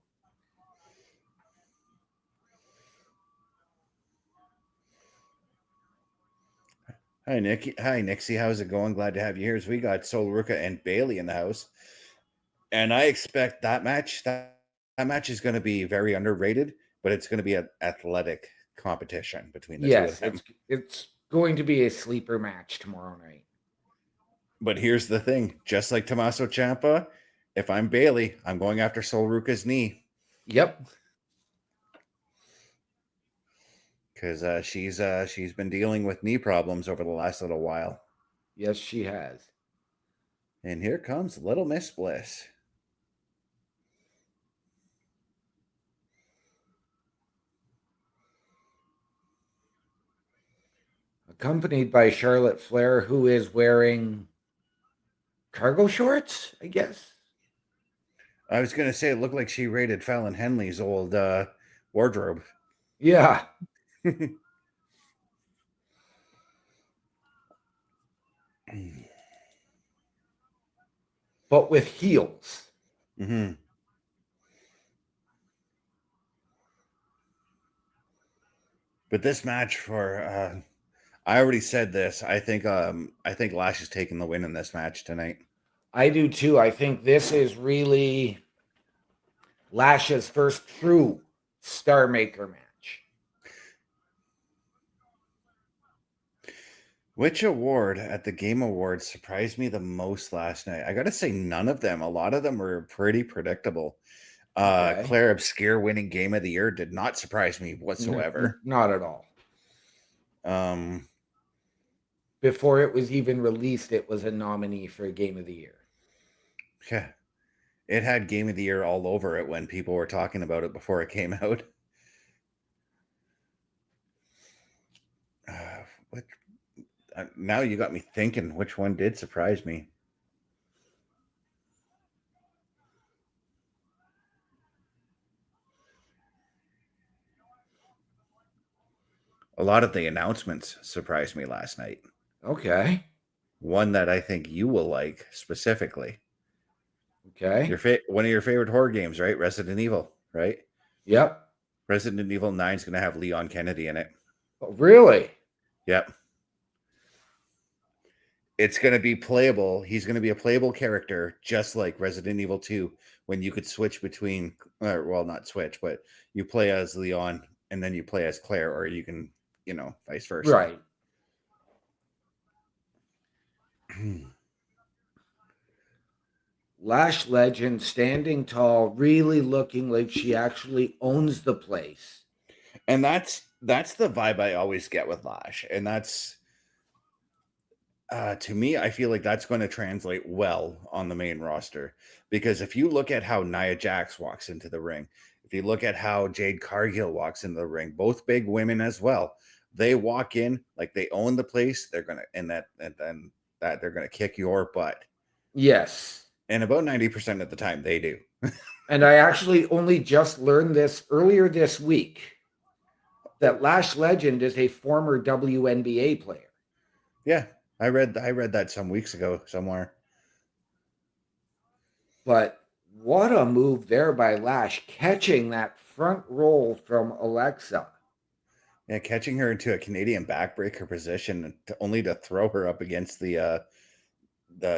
Hi, Nick. Hi, Nixie. How's it going? Glad to have you here. So we got Sol Ruka and Bailey in the house. And I expect that match is going to be very underrated, but it's going to be an athletic competition between the two of them. It's going to be a sleeper match tomorrow night. But here's the thing. Just like Tomasso Ciampa, if I'm Bailey, I'm going after Sol Ruka's knee. Yep. Because she's been dealing with knee problems over the last little while. Yes, she has. And here comes Little Miss Bliss. Accompanied by Charlotte Flair, who is wearing cargo shorts, I guess. I was going to say it looked like she raided Fallon Henley's old wardrobe. Yeah. But with heels. Mm-hmm. But this match for I already said this. I think Lash is taking the win in this match tonight. I do too. I think this is really Lash's first true Star Maker match. Which award at the Game Awards surprised me the most last night? I got to say, none of them. A lot of them were pretty predictable. Okay. Claire Obscure winning Game of the Year did not surprise me whatsoever. Not at all. Um, Before it was even released, it was a nominee for Game of the Year. yeah, it had Game of the Year all over it when people were talking about it before it came out. Now you got me thinking which one did surprise me. A lot of the announcements surprised me last night. Okay. One that I think you will like specifically. Okay. One of your favorite horror games, right? Resident Evil, right? Yep. Resident Evil 9 is going to have Leon Kennedy in it. Oh, really? Yep. It's going to be playable. He's going to be a playable character, just like Resident Evil 2, when you could switch between, well, not switch, but you play as Leon and then you play as Claire, or you can, vice versa. Right. Lash Legend standing tall, really looking like she actually owns the place. And that's the vibe I always get with Lash. And that's, to me, I feel like that's going to translate well on the main roster. Because if you look at how Nia Jax walks into the ring, if you look at how Jade Cargill walks into the ring, both big women as well, they walk in like they own the place. They're going to, and then they're going to kick your butt. Yes. And about 90% of the time they do. And I actually only just learned this earlier this week, that Lash Legend is a former WNBA player. Yeah, I read that some weeks ago somewhere. But what a move there by Lash, catching that front roll from Alexa. Yeah, catching her into a Canadian backbreaker position only to throw her up against the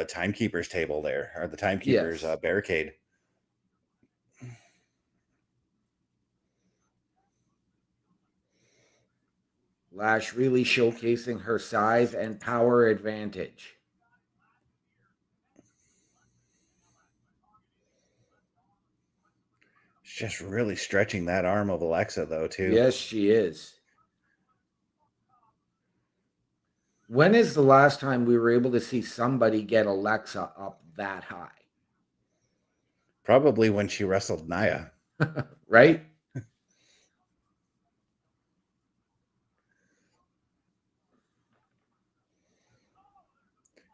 timekeeper's table there, or the timekeeper's barricade. Lash really showcasing her size and power advantage. She's just really stretching that arm of Alexa, though, too. Yes, she is. When is the last time we were able to see somebody get Alexa up that high? Probably when she wrestled Nia. Right?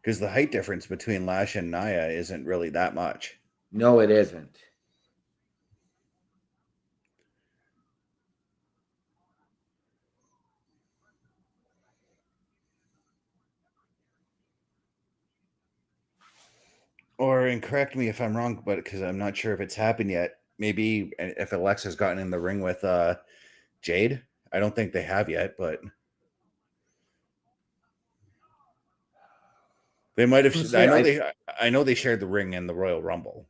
Because the height difference between Lash and Nia isn't really that much. No, it isn't. And correct me if I'm wrong, but because I'm not sure if it's happened yet. Maybe if Alexa's gotten in the ring with Jade. I don't think they have yet, but they might have. I know they shared the ring in the Royal Rumble.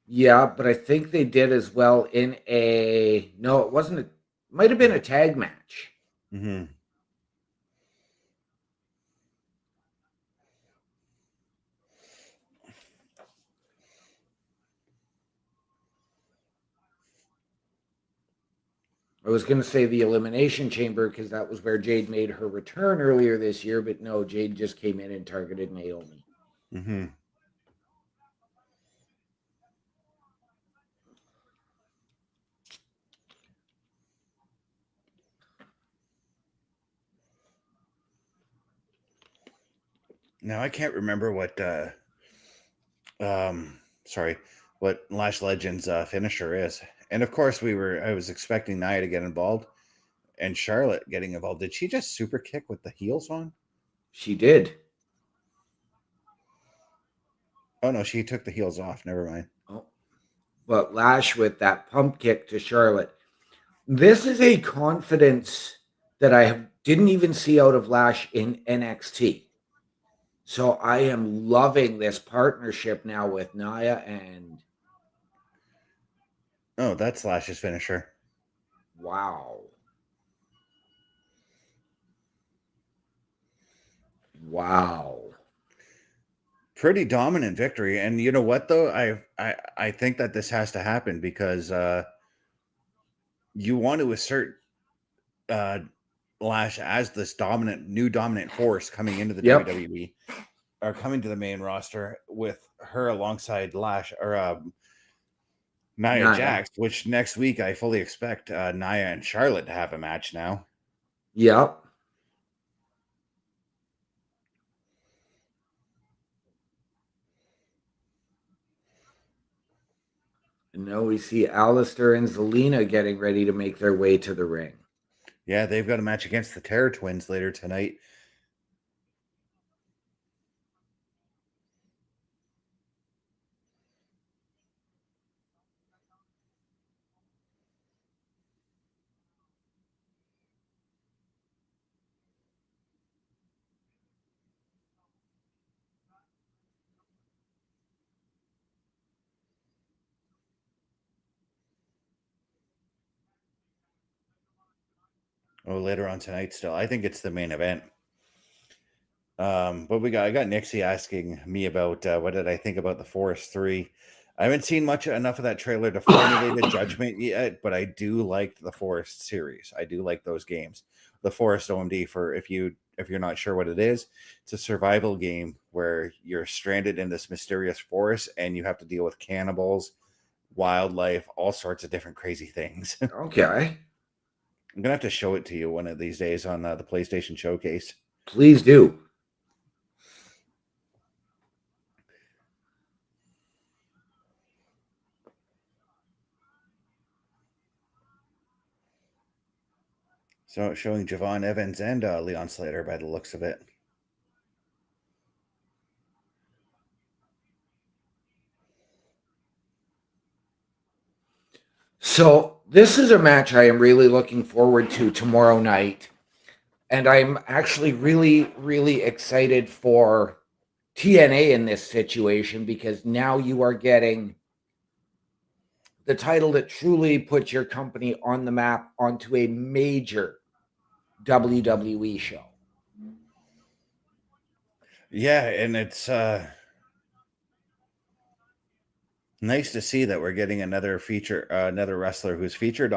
Yeah, but I think they did as well in no, it wasn't. It might have been a tag match. Mm-hmm. I was going to say the Elimination Chamber because that was where Jade made her return earlier this year, but no, Jade just came in and targeted Naomi. Mm-hmm. Now I can't remember what what Lash Legend's finisher is. And of course I was expecting Nia to get involved and Charlotte getting involved. Did she just super kick with the heels on? She did. Oh no, she took the heels off. Never mind. Oh, but Lash with that pump kick to Charlotte. This is a confidence that I didn't even see out of Lash in NXT. So I am loving this partnership now with Nia and Oh, that's Lash's finisher. wow. Wow. Pretty dominant victory. And you know what though? I think that this has to happen because you want to assert Lash as this new dominant force coming into the Yep. WWE or coming to the main roster with her alongside Lash or Nia Jax, which next week I fully expect Nia and Charlotte to have a match now. Yep. And now we see Aleister and Zelina getting ready to make their way to the ring. Yeah, they've got a match against the Terror Twins later tonight. Oh, later on tonight still. I think it's the main event. But I got Nixie asking me about what did I think about the Forest 3. I haven't seen enough of that trailer to formulate a judgment yet, but I do like the Forest series. I do like those games. The Forest OMD, for if you're not sure what it is, it's a survival game where you're stranded in this mysterious forest and you have to deal with cannibals, wildlife, all sorts of different crazy things. Okay. I'm gonna have to show it to you one of these days on the PlayStation Showcase. Please do. So it's showing Javon Evans and Leon Slater by the looks of it. So this is a match I am really looking forward to tomorrow night. And I'm actually really, really excited for TNA in this situation because now you are getting the title that truly puts your company on the map onto a major WWE show. Yeah, and it's nice to see that we're getting another wrestler who's featured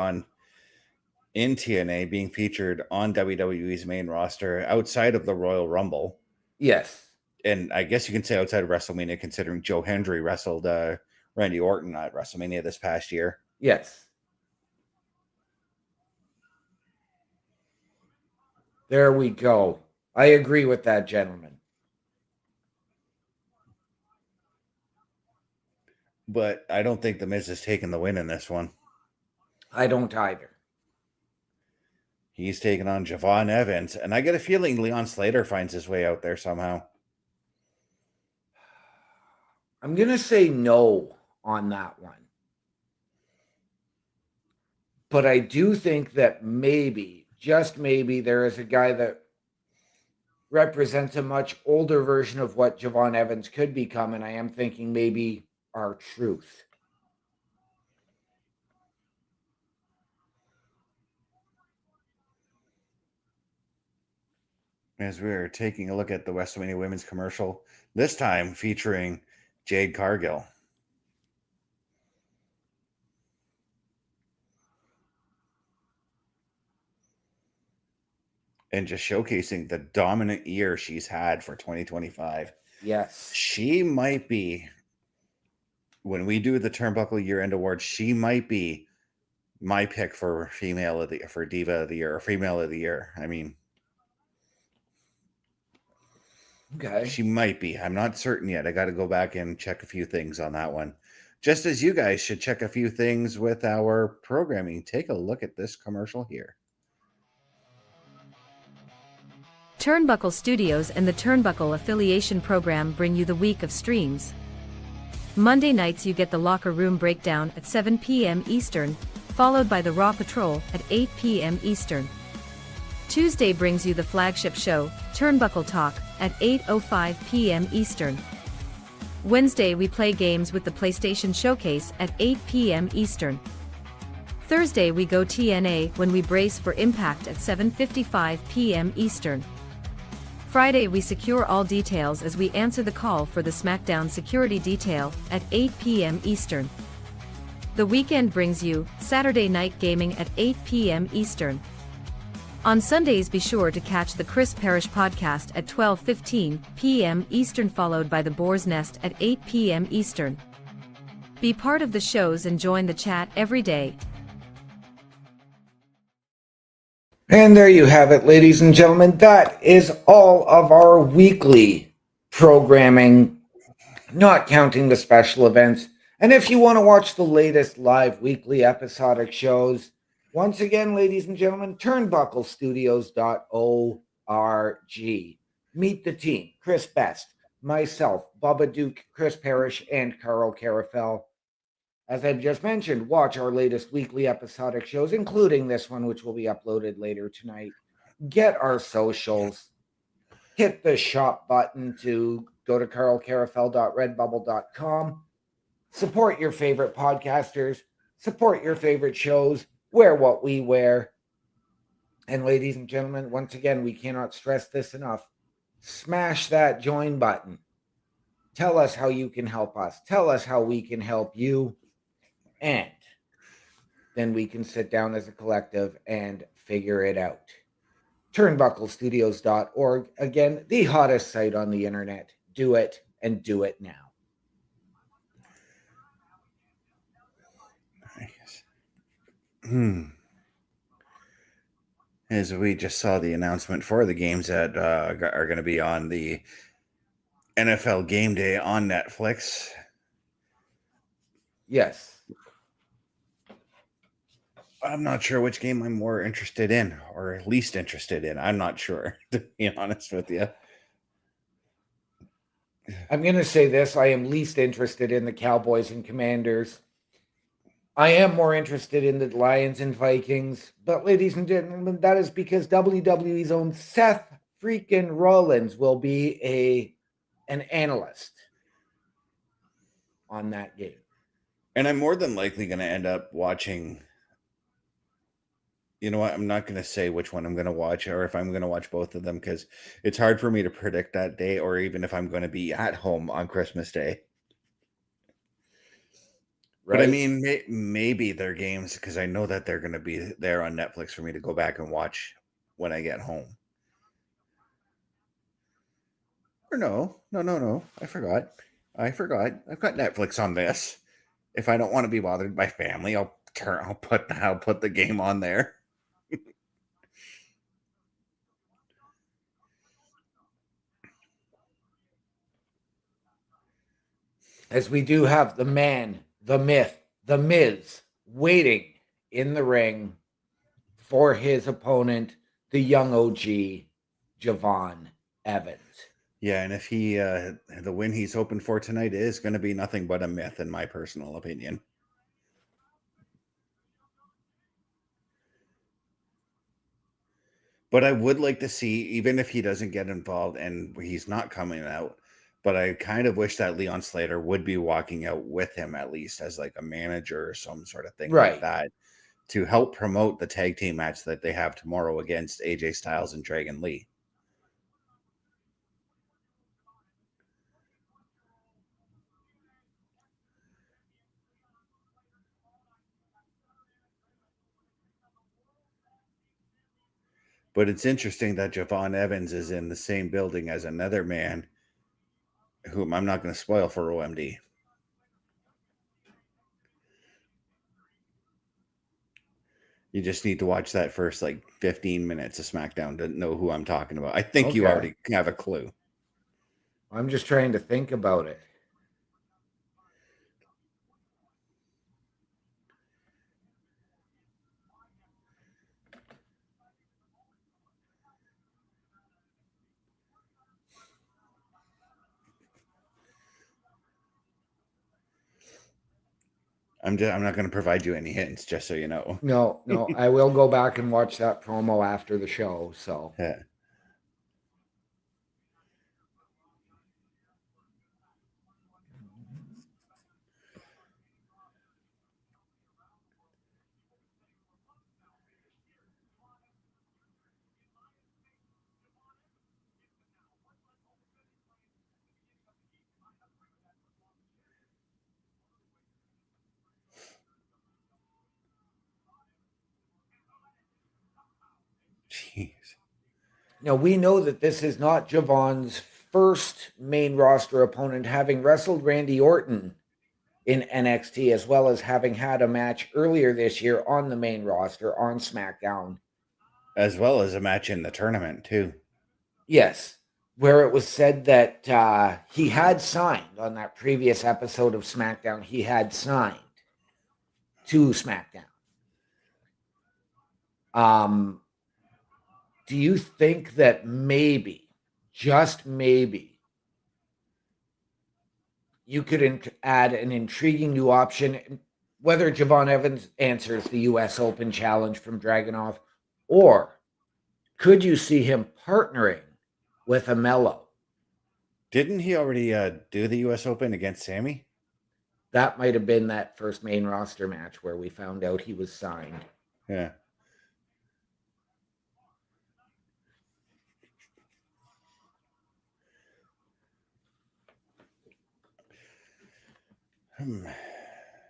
in TNA being featured on WWE's main roster outside of the Royal Rumble. Yes. And I guess you can say outside of WrestleMania, considering Joe Hendry wrestled Randy Orton at WrestleMania this past year. Yes. There we go. I agree with that, gentleman. But I don't think The Miz has taken the win in this one. I don't either. He's taking on Javon Evans, and I get a feeling Leon Slater finds his way out there somehow. I'm going to say no on that one. But I do think that maybe, just maybe, there is a guy that represents a much older version of what Javon Evans could become, and I am thinking maybe R-Truth. As we're taking a look at the WrestleMania Women's commercial, this time featuring Jade Cargill. And just showcasing the dominant year she's had for 2025. Yes. She might be, when we do the Turnbuckle Year-End Awards, she might be my pick for Diva of the Year, or Female of the Year. I mean, okay, she might be. I'm not certain yet. I got to go back and check a few things on that one. Just as you guys should check a few things with our programming. Take a look at this commercial here. Turnbuckle Studios and the Turnbuckle Affiliation Program bring you the week of streams. Monday nights you get the Locker Room Breakdown at 7 p.m. Eastern, followed by the Raw Patrol at 8 p.m. Eastern. Tuesday brings you the flagship show, Turnbuckle Talk, at 8:05 p.m. Eastern. Wednesday we play games with the PlayStation Showcase at 8 p.m. Eastern. Thursday we go TNA when we brace for Impact at 7:55 p.m. Eastern. Friday we secure all details as we answer the call for the SmackDown Security Detail at 8 p.m. Eastern. The weekend brings you Saturday Night Gaming at 8 p.m. Eastern. On Sundays be sure to catch the Chris Perish podcast at 12:15 p.m. Eastern, followed by the Boar's Nest at 8 p.m. Eastern. Be part of the shows and join the chat every day. And there you have it, ladies and gentlemen. That is all of our weekly programming, not counting the special events. And if you want to watch the latest live weekly episodic shows, once again, ladies and gentlemen, turnbucklestudios.org. Meet the team: Chris Best, myself, Bubba Duke, Chris Perish, and Carl Carafel. As I've just mentioned, watch our latest weekly episodic shows, including this one, which will be uploaded later tonight. Get our socials. Hit the shop button to go to carlcarafel.redbubble.com. Support your favorite podcasters. Support your favorite shows. Wear what we wear. And ladies and gentlemen, once again, we cannot stress this enough. Smash that join button. Tell us how you can help us. Tell us how we can help you. And then we can sit down as a collective and figure it out. Turnbucklestudios.org. Again, the hottest site on the internet. Do it, and do it now. Nice. As we just saw the announcement for the games that are going to be on the NFL Game Day on Netflix. Yes. I'm not sure which game I'm more interested in or least interested in. I'm not sure, to be honest with you. I'm going to say this. I am least interested in the Cowboys and Commanders. I am more interested in the Lions and Vikings. But ladies and gentlemen, that is because WWE's own Seth freaking Rollins will be an analyst on that game. And I'm more than likely going to end up watching... You know what? I'm not going to say which one I'm going to watch or if I'm going to watch both of them, because it's hard for me to predict that day, or even if I'm going to be at home on Christmas Day. Right. But I mean, maybe they're games, because I know that they're going to be there on Netflix for me to go back and watch when I get home. Or no. I forgot. I've got Netflix on this. If I don't want to be bothered by family, I'll put the game on there. As we do have the man, the myth, the Miz, waiting in the ring for his opponent, the young OG, Javon Evans. Yeah, and if he the win he's hoping for tonight is going to be nothing but a myth, in my personal opinion. But I would like to see, even if he doesn't get involved and he's not coming out, but I kind of wish that Leon Slater would be walking out with him, at least as like a manager or some sort of thing like that, to help promote the tag team match that they have tomorrow against AJ Styles and Dragon Lee. But it's interesting that Javon Evans is in the same building as another man whom I'm not going to spoil for OMD. You just need to watch that first 15 minutes of SmackDown to know who I'm talking about. I think you already have a clue. I'm just trying to think about it. I'm not going to provide you any hints, just so you know. No, I will go back and watch that promo after the show. So, yeah. Jeez. Now, we know that this is not Javon's first main roster opponent, having wrestled Randy Orton in NXT, as well as having had a match earlier this year on the main roster on SmackDown. As well as a match in the tournament, too. Yes, where it was said that he had signed on that previous episode of SmackDown. He had signed to SmackDown. Do you think that maybe, just maybe, you could add an intriguing new option, whether Javon Evans answers the U.S. Open challenge from Dragunov, or could you see him partnering with a Mello? Didn't he already do the U.S. Open against Sammy? That might have been that first main roster match where we found out he was signed. Yeah.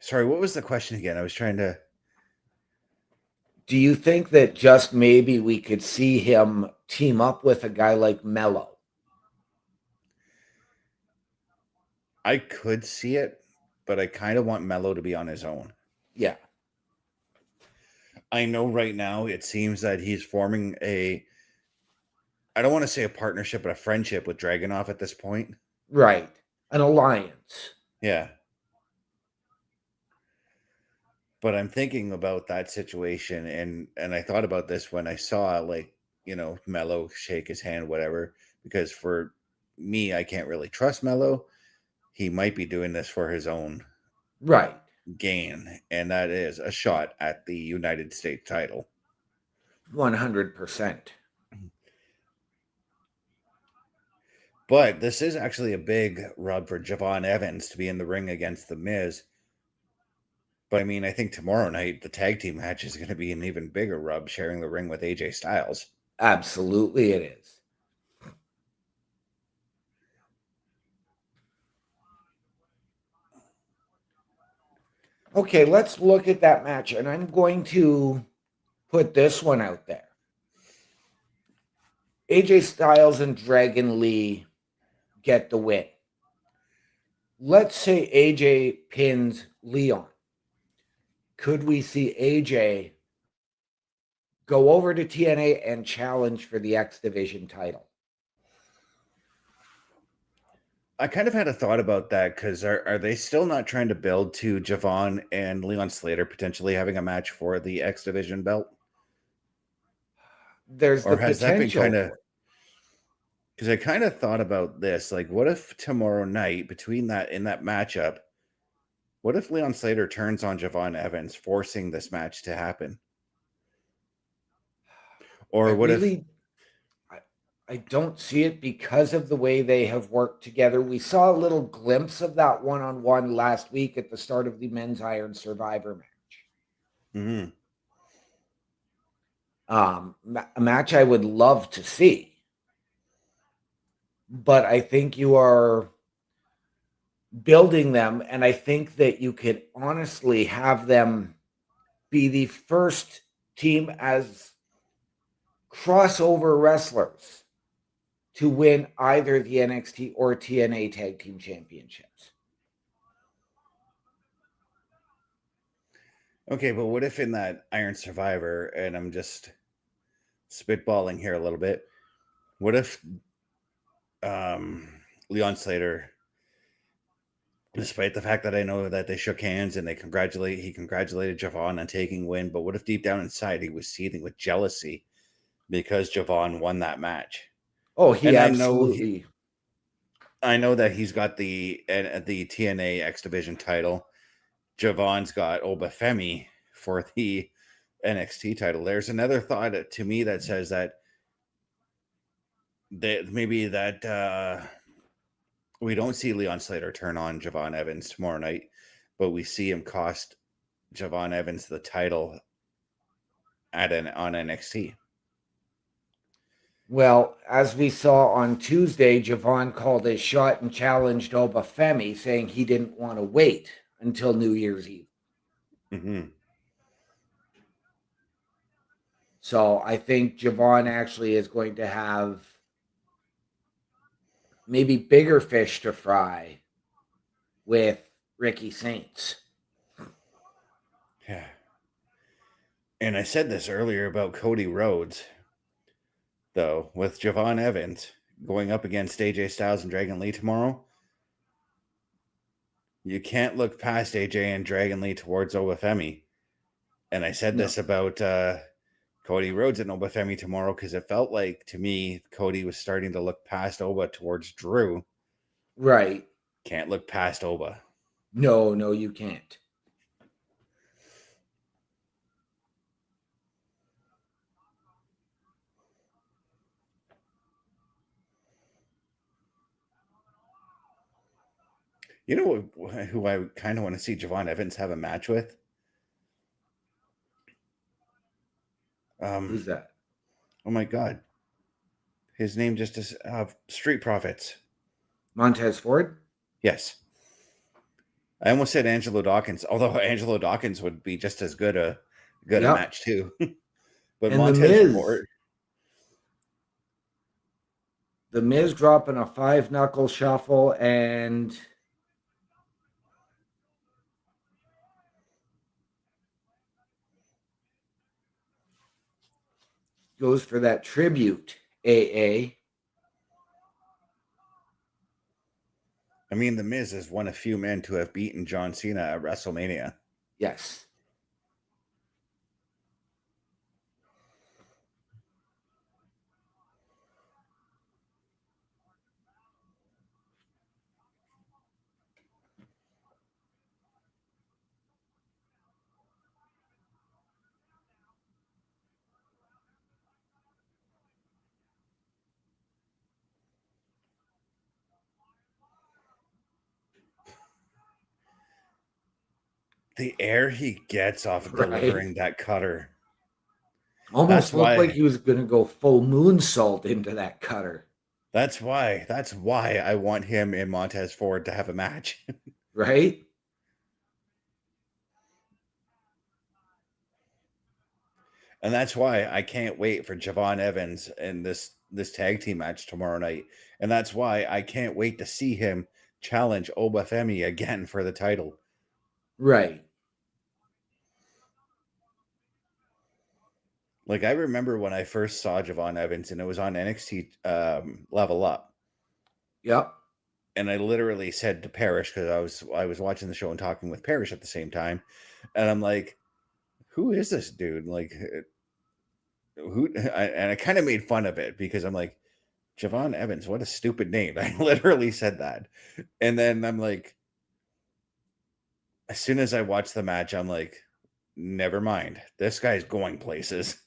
Sorry, what was the question again? I was trying to... Do you think that just maybe we could see him team up with a guy like Mello? I could see it, but I kind of want Mello to be on his own. Yeah. I know right now it seems that he's forming I don't want to say a partnership, but a friendship with Dragunov at this point. Right. An alliance. Yeah. But I'm thinking about that situation, and I thought about this when I saw, like, you know, Mello shake his hand, whatever, because for me, I can't really trust Mello. He might be doing this for his own Right. gain, and that is a shot at the United States title. 100%. But this is actually a big rub for Javon Evans to be in the ring against The Miz. But I mean, I think tomorrow night, the tag team match is going to be an even bigger rub, sharing the ring with AJ Styles. Absolutely it is. Okay, let's look at that match, and I'm going to put this one out there. AJ Styles and Dragon Lee get the win. Let's say AJ pins Leon. Could we see AJ go over to TNA and challenge for the X Division title? I kind of had a thought about that, because are they still not trying to build to Javon and Leon Slater potentially having a match for the X Division belt? There's Or the has that been potential. kind of... Because I kind of thought about this, like, what if tomorrow night, between that, in that matchup, what if Leon Slater turns on Javon Evans, forcing this match to happen? Or what if... I don't see it because of the way they have worked together. We saw a little glimpse of that one-on-one last week at the start of the Men's Iron Survivor match. A match I would love to see. But I think you are building them, and I think that you could honestly have them be the first team as crossover wrestlers to win either the NXT or TNA Tag Team Championships. Okay, but what if in that Iron Survivor, and I'm just spitballing here a little bit, what if Leon Slater, despite the fact that I know that they shook hands and he congratulated Javon on taking win, but what if deep down inside he was seething with jealousy because Javon won that match? Oh, he and absolutely. I know that he's got the TNA X Division title. Javon's got Oba Femi for the NXT title. There's another thought to me that says that maybe that we don't see Leon Slater turn on Javon Evans tomorrow night, but we see him cost Javon Evans the title on NXT. Well, as we saw on Tuesday, Javon called his shot and challenged Oba Femi, saying he didn't want to wait until New Year's Eve. So I think Javon actually is going to have maybe bigger fish to fry with Ricky Saints. Yeah. And I said this earlier about Cody Rhodes, though, with Javon Evans going up against AJ Styles and Dragon Lee tomorrow. You can't look past AJ and Dragon Lee towards Oba Femi. And I said this about Cody Rhodes and Oba Femi tomorrow because it felt like, to me, Cody was starting to look past Oba towards Drew. Right. Can't look past Oba. No, you can't. You know who I kind of want to see Javon Evans have a match with? Who's that? Oh my God. His name just is Street Profits. Montez Ford? Yes. I almost said Angelo Dawkins, although Angelo Dawkins would be just as good a match too. But and Montez Ford. The Miz dropping a 5-knuckle shuffle and goes for that tribute, AA. I mean, The Miz is one of few men to have beaten John Cena at WrestleMania. Yes. The air he gets off of delivering that cutter. Almost looked like he was going to go full moonsault into that cutter. That's why I want him and Montez Ford to have a match. Right? And that's why I can't wait for Javon Evans in this tag team match tomorrow night. And that's why I can't wait to see him challenge Oba Femi again for the title. Right. Like, I remember when I first saw Javon Evans and it was on NXT Level Up. Yep. And I literally said to Perish, because I was watching the show and talking with Perish at the same time, and I'm like, who is this dude? Like, and I kind of made fun of it because I'm like, Javon Evans, what a stupid name. I literally said that. And then I'm like, as soon as I watch the match, I'm like, never mind. This guy's going places.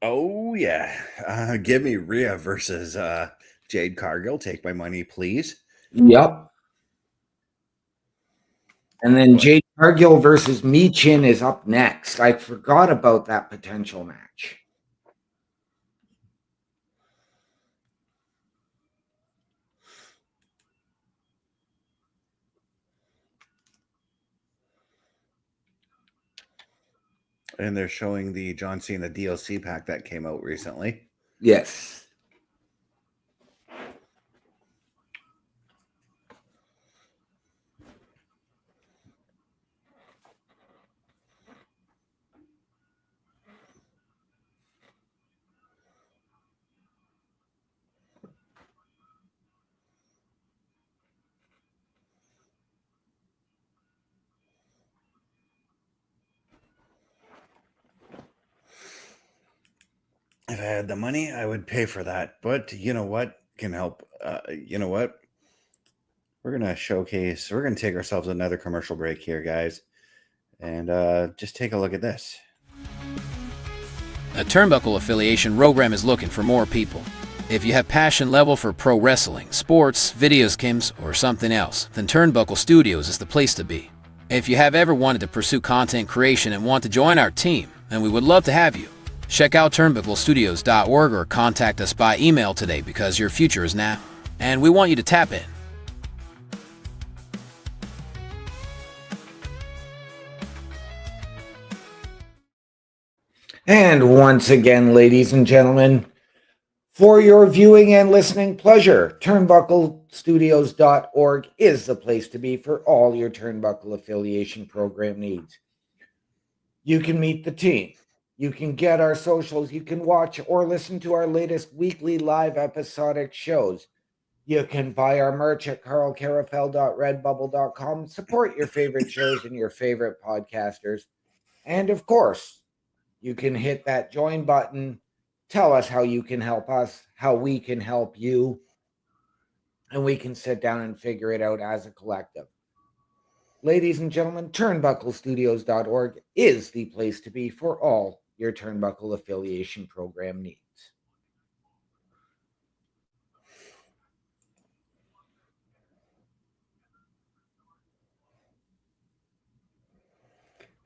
Oh, yeah. Give me Rhea versus Jade Cargill. Take my money, please. Yep. And then Jade Cargill versus Michin is up next. I forgot about that potential match. And they're showing the John Cena DLC pack that came out recently. Yes. I had the money, I would pay for that. But you know what can help? You know what? We're going to showcase, we're going to take ourselves another commercial break here, guys. And just take a look at this. A Turnbuckle affiliation program is looking for more people. If you have passion level for pro wrestling, sports, videos, games, or something else, then Turnbuckle Studios is the place to be. If you have ever wanted to pursue content creation and want to join our team, then we would love to have you. Check out turnbucklestudios.org or contact us by email today because your future is now, and we want you to tap in. And once again, ladies and gentlemen, for your viewing and listening pleasure, turnbucklestudios.org is the place to be for all your Turnbuckle affiliation program needs. You can meet the team. You can get our socials. You can watch or listen to our latest weekly live episodic shows. You can buy our merch at carlcarafel.redbubble.com. Support your favorite shows and your favorite podcasters. And of course, you can hit that join button. Tell us how you can help us, how we can help you, and we can sit down and figure it out as a collective. Ladies and gentlemen, turnbucklestudios.org is the place to be for all your Turnbuckle affiliation program needs.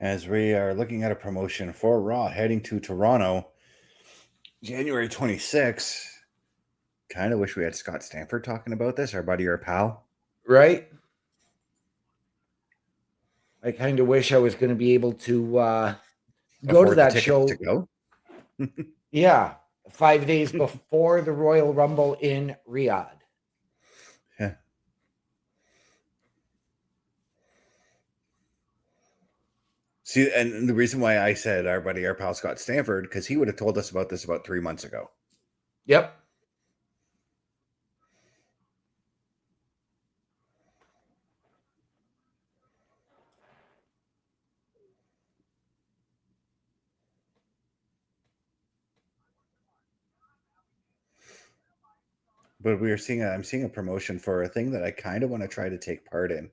As we are looking at a promotion for Raw heading to Toronto, January 26th. Kind of wish we had Scott Stanford talking about this, our buddy or pal. Right? I kind of wish I was going to be able to go to that show. To go? Yeah, 5 days before the Royal Rumble in Riyadh. Yeah. See, and the reason why I said our buddy, our pal Scott Stanford, because he would have told us about this about 3 months ago. Yep. But I'm seeing a promotion for a thing that I kind of want to try to take part in.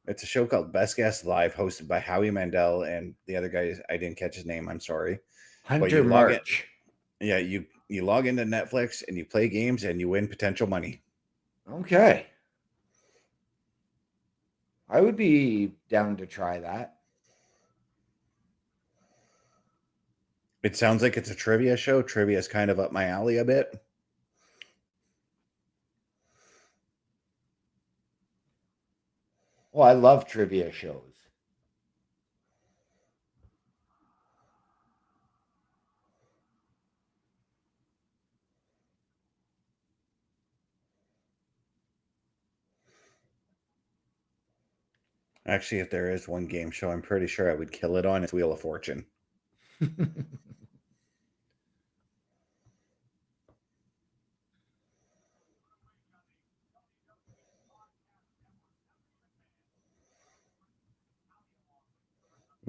It's a show called Best Guest Live, hosted by Howie Mandel and the other guy. I didn't catch his name. I'm sorry. Hunter March. Yeah, you log into Netflix and you play games and you win potential money. Okay. I would be down to try that. It sounds like it's a trivia show. Trivia is kind of up my alley a bit. Well, I love trivia shows. Actually, if there is one game show, I'm pretty sure I would kill it on. It's Wheel of Fortune.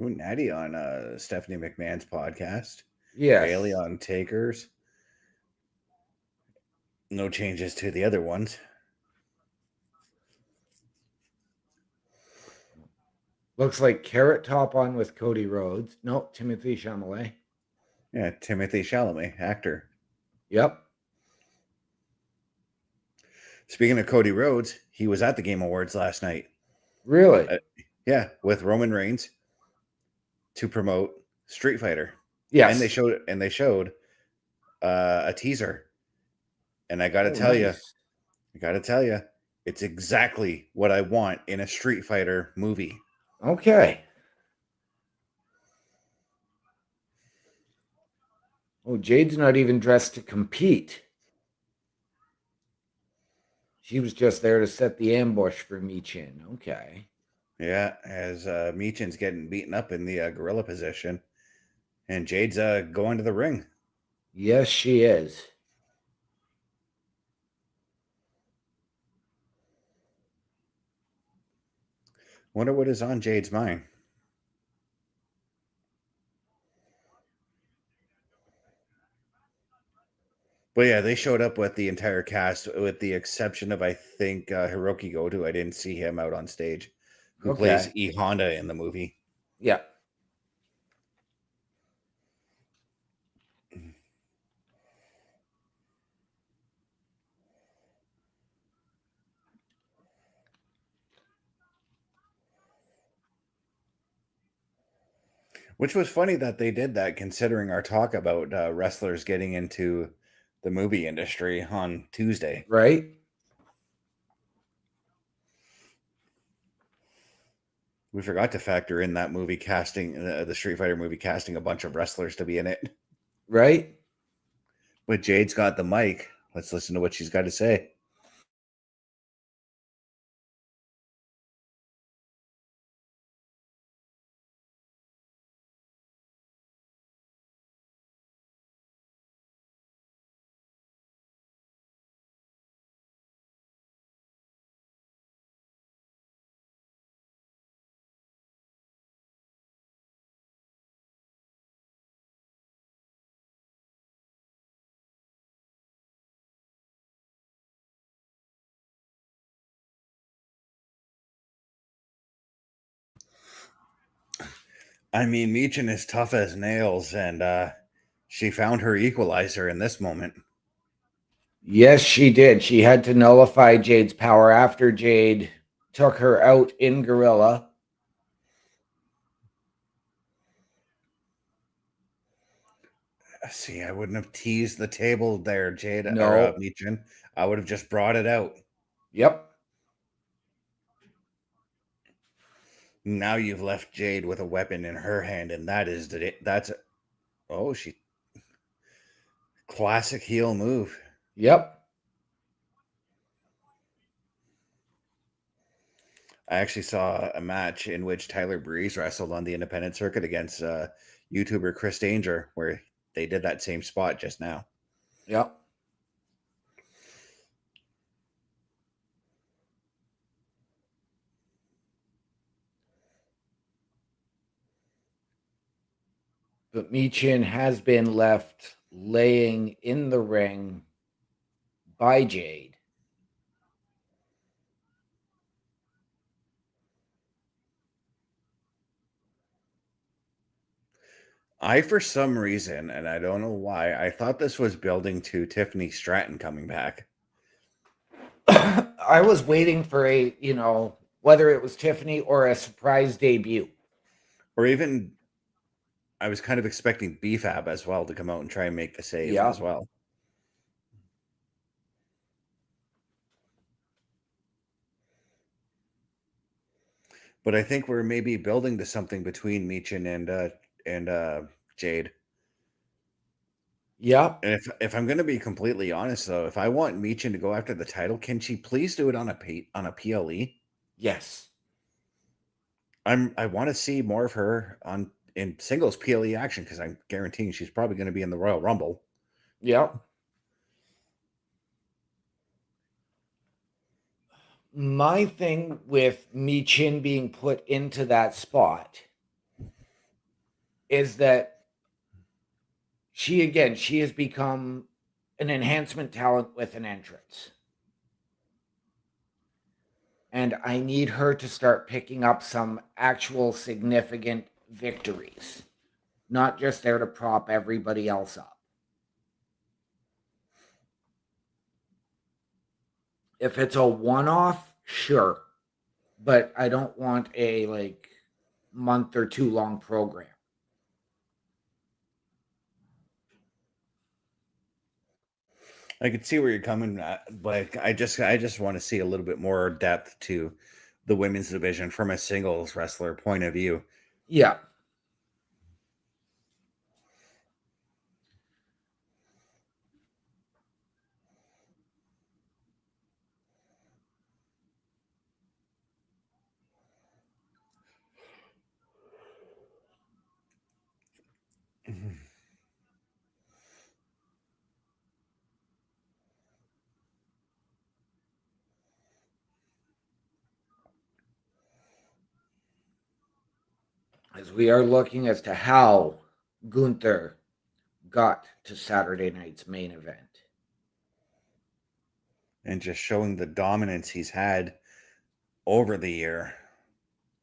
Ooh, Natty on Stephanie McMahon's podcast. Yes. Bailey on Takers. No changes to the other ones. Looks like Carrot Top on with Cody Rhodes. No, Timothy Chalamet. Yeah, Timothy Chalamet, actor. Yep. Speaking of Cody Rhodes, he was at the Game Awards last night. Really? Yeah, with Roman Reigns to promote Street Fighter. Yes. And they showed a teaser. And I got to tell you, it's exactly what I want in a Street Fighter movie. Okay. Oh, Jade's not even dressed to compete. She was just there to set the ambush for Michin. Okay. Yeah, as Michin's getting beaten up in the gorilla position. And Jade's going to the ring. Yes, she is. Wonder what is on Jade's mind. But yeah, they showed up with the entire cast, with the exception of, I think, Hiroki Goto. I didn't see him out on stage, who plays Okay. E Honda in the movie. Yeah. Which was funny that they did that, considering our talk about wrestlers getting into the movie industry on Tuesday. Right. We forgot to factor in that movie casting, the Street Fighter movie casting a bunch of wrestlers to be in it. Right. But Jade's got the mic. Let's listen to what she's got to say. I mean, Michin is tough as nails, and she found her equalizer in this moment. Yes, she did. She had to nullify Jade's power after Jade took her out in Gorilla. See, I wouldn't have teased the table there, Jade, or No. Michin. I would have just brought it out. Yep. Now you've left Jade with a weapon in her hand, and she classic heel move. Yep. I actually saw a match in which Tyler Breeze wrestled on the independent circuit against YouTuber Chris Danger, where they did that same spot just now. Yep. But Michin has been left laying in the ring by Jade. For some reason, and I don't know why, I thought this was building to Tiffany Stratton coming back. I was waiting for whether it was Tiffany or a surprise debut. Or even, I was kind of expecting BFAB as well to come out and try and make the save as well. But I think we're maybe building to something between Michin and Jade. Yeah. And if I'm going to be completely honest, though, if I want Michin to go after the title, can she please do it on a PLE? Yes. I want to see more of her in singles PLE action, because I'm guaranteeing she's probably going to be in the Royal Rumble. Yep. My thing with Michin being put into that spot is that she has become an enhancement talent with an entrance. And I need her to start picking up some actual significant victories, not just there to prop everybody else up. If it's a one-off, sure. But I don't want a month or two long program. I could see where you're coming at, but I just want to see a little bit more depth to the women's division from a singles wrestler point of view. Yeah. As we are looking as to how Gunther got to Saturday night's main event. and just showing the dominance he's had over the year.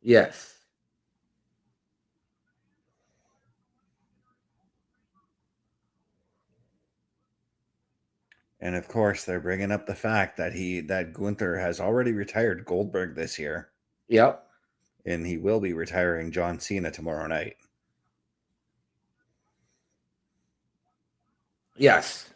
Yes. And of course, they're bringing up the fact that Gunther has already retired Goldberg this year, Yep. and he will be retiring John Cena tomorrow night. Yes.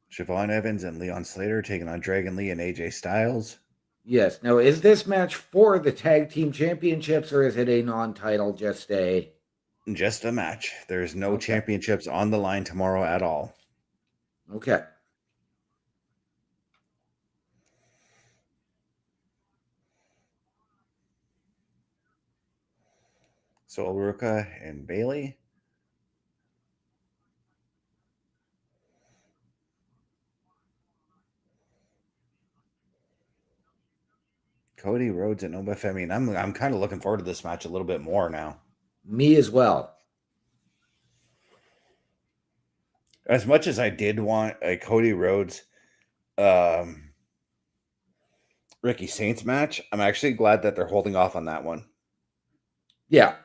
Siobhan Evans and Leon Slater taking on Dragon Lee and AJ Styles. Yes. Now, is this match for the tag team championships, or is it a non-title, just a match? There's no Okay. championships on the line tomorrow at all. Okay. So Ruka and Bailey. Cody Rhodes and Oba Femi. And I'm kind of looking forward to this match a little bit more now. Me as well. As much as I did want a Cody Rhodes Ricky Saints match, I'm actually glad that they're holding off on that one. Yeah.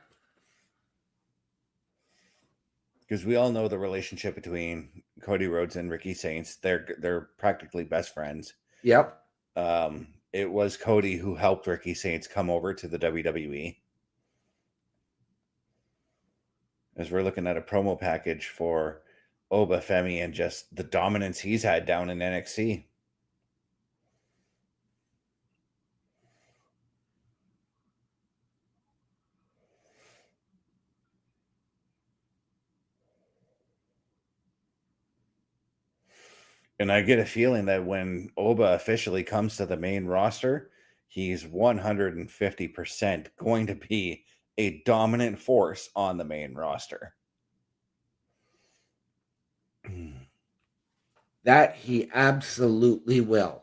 Because we all know the relationship between Cody Rhodes and Ricky Saints. They're practically best friends. Yep. It was Cody who helped Ricky Saints come over to the WWE. As we're looking at a promo package for Oba Femi and just the dominance he's had down in NXT. And I get a feeling that when Oba officially comes to the main roster, he's 150% going to be a dominant force on the main roster. That he absolutely will.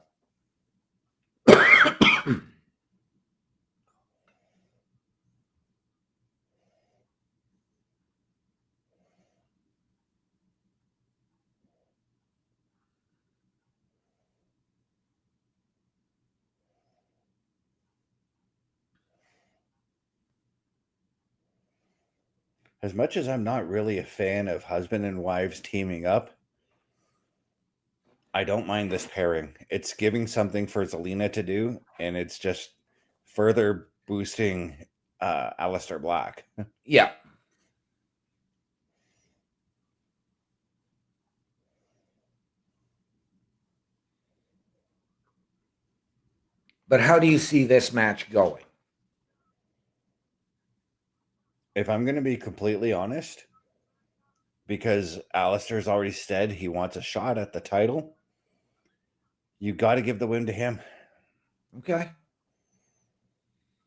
As much as I'm not really a fan of husband and wives teaming up, I don't mind this pairing. It's giving something for Zelina to do, and it's just further boosting Aleister Black. Yeah. But how do you see this match going? If I'm going to be completely honest, because Aleister's already said he wants a shot at the title, you got to give the win to him. Okay.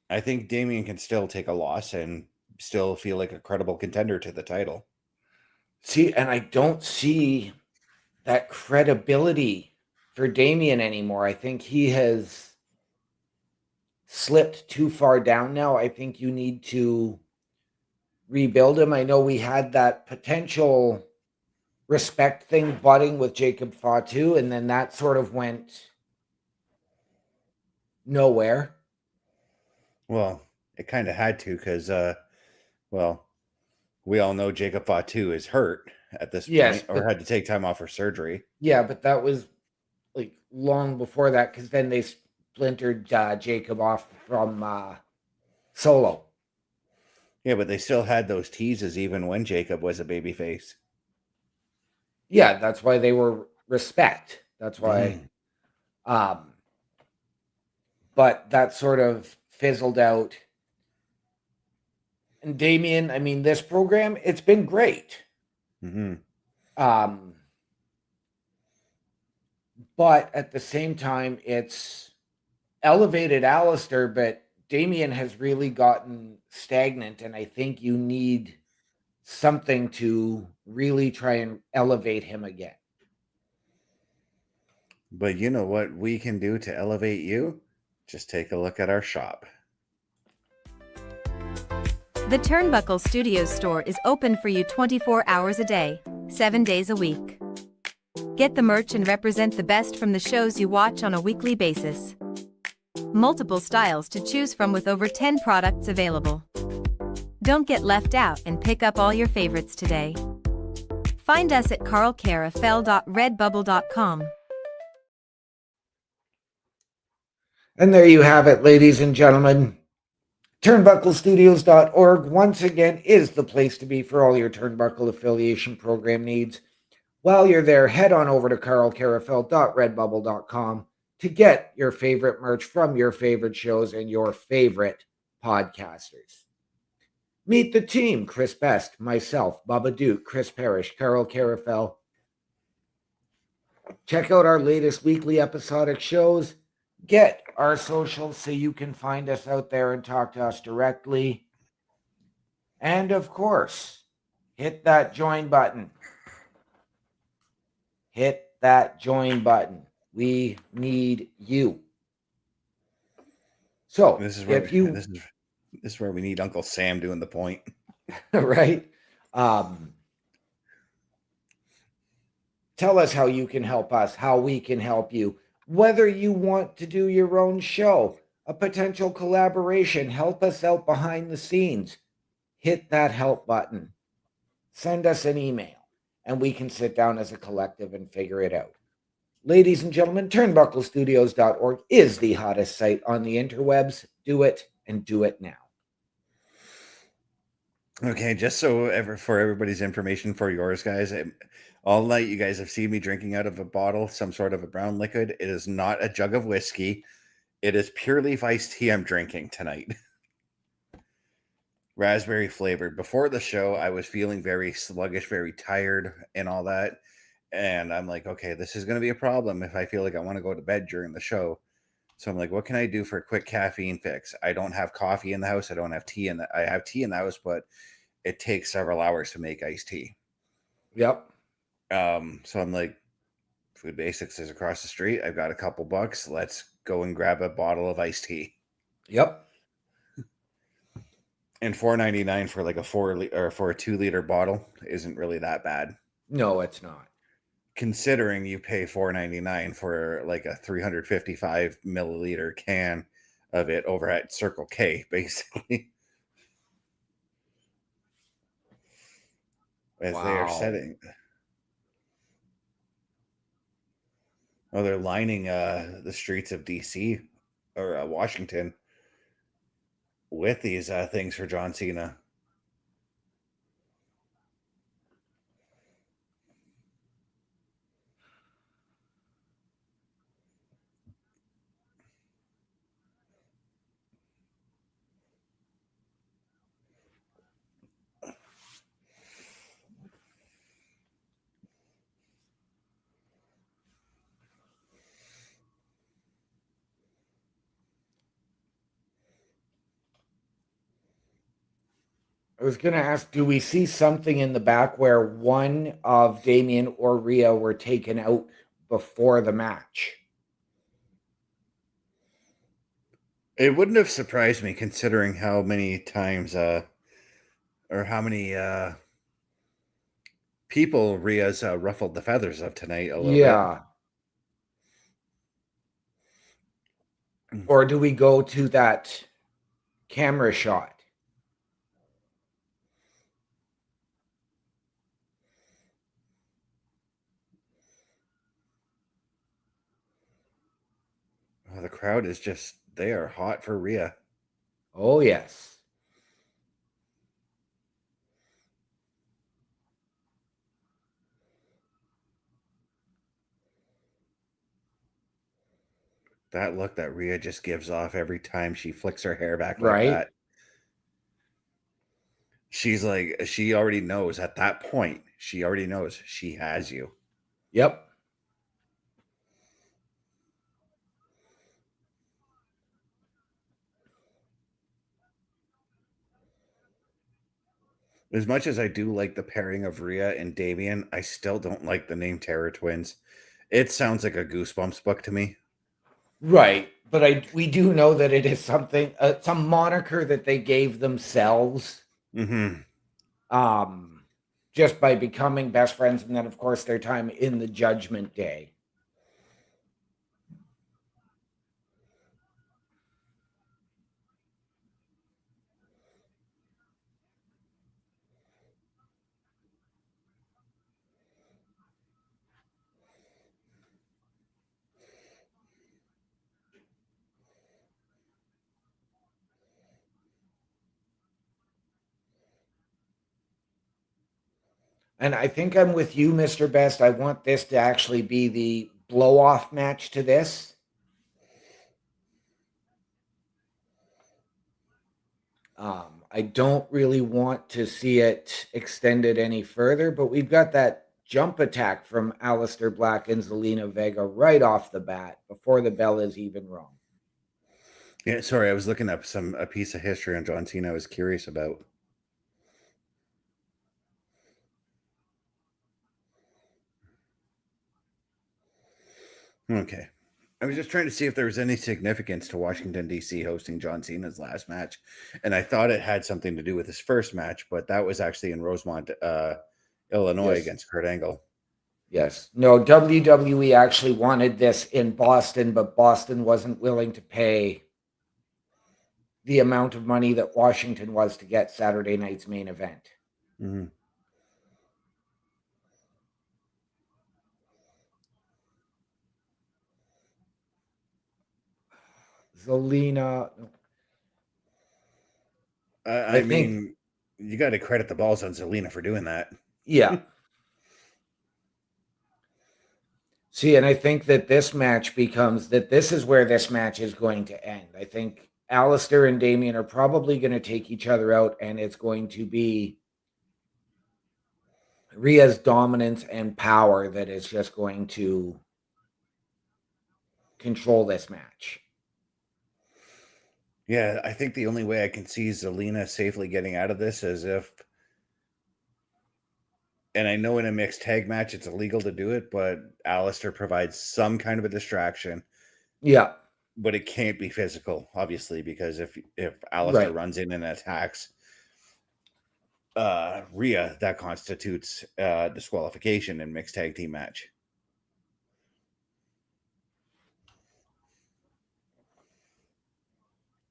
I think Damien can still take a loss and still feel like a credible contender to the title. See, and I don't see that credibility for Damien anymore. I think he has slipped too far down now. I think you need to rebuild him. I know we had that potential respect thing budding with Jacob Fatu, and then that sort of went nowhere. Well, it kind of had to because, we all know Jacob Fatu is hurt at this point or had to take time off for surgery. Yeah, but that was like long before that because then they splintered Jacob off from Solo. Yeah, but they still had those teases even when Jacob was a babyface. Yeah, that's why they were respect. That's why. But that sort of fizzled out. And Damien, I mean, this program, it's been great. Mm-hmm. But at the same time, it's elevated Aleister, but Damien has really gotten stagnant, and I think you need something to really try and elevate him again. But you know what we can do to elevate you? Just take a look at our shop. The Turnbuckle Studios store is open for you 24 hours a day, 7 days a week. Get the merch and represent the best from the shows you watch on a weekly basis. Multiple styles to choose from with over 10 products available. Don't get left out and pick up all your favorites today. Find us at carlcarafel.redbubble.com. And there you have it, ladies and gentlemen. Turnbucklestudios.org once again is the place to be for all your Turnbuckle affiliation program needs. While you're there, head on over to carlcarafel.redbubble.com to get your favorite merch from your favorite shows and your favorite podcasters. Meet the team: Chris Best, myself, Bubba Duke, Chris Perish, Carl Carafel. Check out our latest weekly episodic shows. Get our socials so you can find us out there and talk to us directly. And of course, hit that join button. Hit that join button. We need you. So This is where if you this is where we need Uncle Sam doing the point. right, tell us how you can help us, how we can help you. Whether you want to do your own show, a potential collaboration, help us out behind the scenes, hit that help button. Send us an email, and we can sit down as a collective and figure it out. Ladies and gentlemen, turnbucklestudios.org is the hottest site on the interwebs. Do it, and do it now. Okay, just for everybody's information, for yours guys, all night you guys have seen me drinking out of a bottle, some sort of a brown liquid. It is not a jug of whiskey. It is pure leaf iced tea I'm drinking tonight. Raspberry flavored. Before the show, I was feeling very sluggish, very tired and all that. And I'm like, okay, this is going to be a problem if I feel like I want to go to bed during the show. So I'm like, what can I do for a quick caffeine fix? I don't have coffee in the house. I don't have tea I have tea in the house, but it takes several hours to make iced tea. Yep. So I'm like, Food Basics is across the street. I've got a couple bucks. Let's go and grab a bottle of iced tea. Yep. And $4.99 for like a 2-liter bottle isn't really that bad. No, it's not. Considering you pay $4.99 for like a 355 milliliter can of it over at Circle K, basically. As they are setting. Oh, they're lining the streets of DC or Washington with these things for John Cena. I was going to ask, do we see something in the back where one of Damien or Rhea were taken out before the match? It wouldn't have surprised me considering how many times or how many people Rhea's ruffled the feathers of tonight a little bit. Or do we go to that camera shot? Oh, the crowd is just, they are hot for Rhea. Oh, yes. That look that Rhea just gives off every time she flicks her hair back like that. She's like, she already knows at that point. She already knows she has you. Yep. As much as I do like the pairing of Rhea and Damien, I still don't like the name Terror Twins. It sounds like a Goosebumps book to me. Right. But we do know that it is something, some moniker that they gave themselves. just by becoming best friends, and then of course their time in the Judgment Day. And I think I'm with you, Mr. Best. I want this to actually be the blow-off match to this. I don't really want to see it extended any further, but we've got that jump attack from Aleister Black and Zelina Vega right off the bat before the bell is even rung. Yeah, sorry, I was looking up a piece of history on John Cena I was curious about. Okay. I was just trying to see if there was any significance to Washington, D.C. hosting John Cena's last match. And I thought it had something to do with his first match, but that was actually in Rosemont, Illinois against Kurt Angle. Yes. No, WWE actually wanted this in Boston, but Boston wasn't willing to pay the amount of money that Washington was to get Saturday night's main event. Mm-hmm. Zelina. I mean, you got to credit the balls on Zelina for doing that. Yeah. See, and I think that this match this is where this match is going to end. I think Aleister and Damien are probably going to take each other out, and it's going to be Rhea's dominance and power that is just going to control this match. Yeah, I think the only way I can see Zelina safely getting out of this is if, and I know in a mixed tag match it's illegal to do it, but Aleister provides some kind of a distraction. Yeah. But it can't be physical, obviously, because if Aleister runs in and attacks Rhea, that constitutes disqualification in mixed tag team match.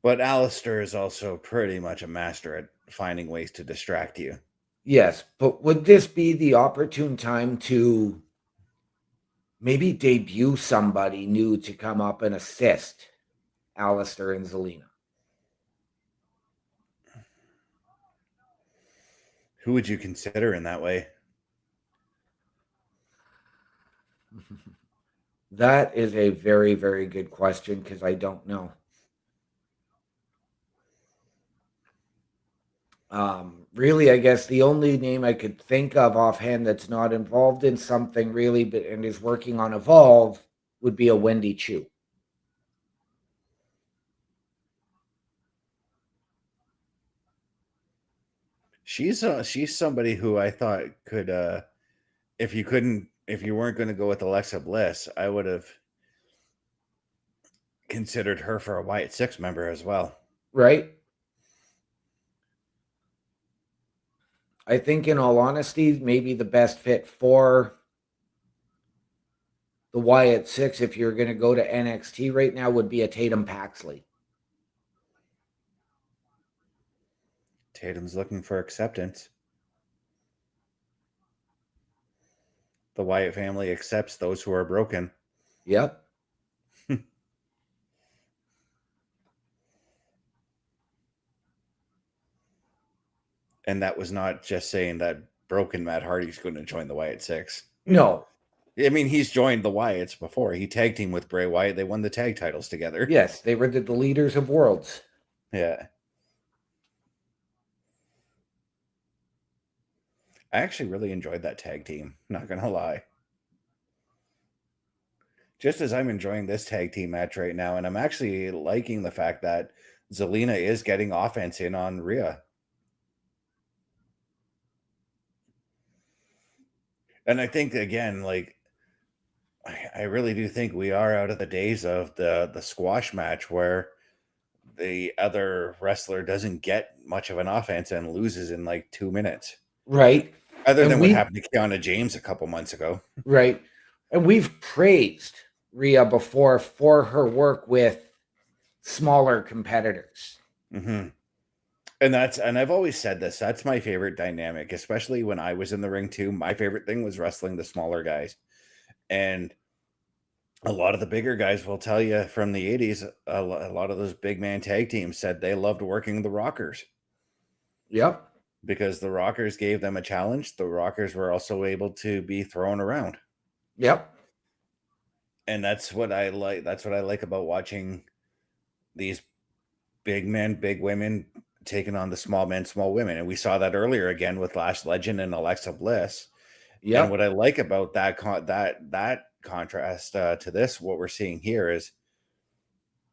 But Aleister is also pretty much a master at finding ways to distract you. Yes, but would this be the opportune time to maybe debut somebody new to come up and assist Aleister and Zelina? Who would you consider in that way? That is a very, very good question because I don't know. Really, I guess the only name I could think of offhand that's not involved in something really, but and is working on Evolve would be a Wendy Chu. She's somebody who I thought could, if you weren't going to go with Alexa Bliss, I would have considered her for a Wyatt 6 member as well. Right? I think, in all honesty, maybe the best fit for the Wyatt 6, if you're going to go to NXT right now, would be a Tatum Paxley. Tatum's looking for acceptance. The Wyatt family accepts those who are broken. Yep. And that was not just saying that broken Matt Hardy's going to join the Wyatt 6. No. I mean, he's joined the Wyatts before. He tag teamed with Bray Wyatt. They won the tag titles together. Yes, they were the leaders of worlds. Yeah. I actually really enjoyed that tag team, not going to lie. Just as I'm enjoying this tag team match right now, and I'm actually liking the fact that Zelina is getting offense in on Rhea. And I think, again, like, I really do think we are out of the days of the squash match where the other wrestler doesn't get much of an offense and loses in like 2 minutes. Right. Other And than what happened to Kiana James a couple months ago. Right. And we've praised Rhea before for her work with smaller competitors. Mm-hmm. And I've always said this. That's my favorite dynamic, especially when I was in the ring too. My favorite thing was wrestling the smaller guys. And a lot of the bigger guys will tell you from the 80s, a lot of those big man tag teams said they loved working the Rockers. Yep. Because the Rockers gave them a challenge. The Rockers were also able to be thrown around. Yep. And that's what I like. That's what I like about watching these big men, big women taking on the small men, small women. And we saw that earlier again with Lash Legend and Alexa Bliss. Yep. And what I like about that contrast to this, what we're seeing here is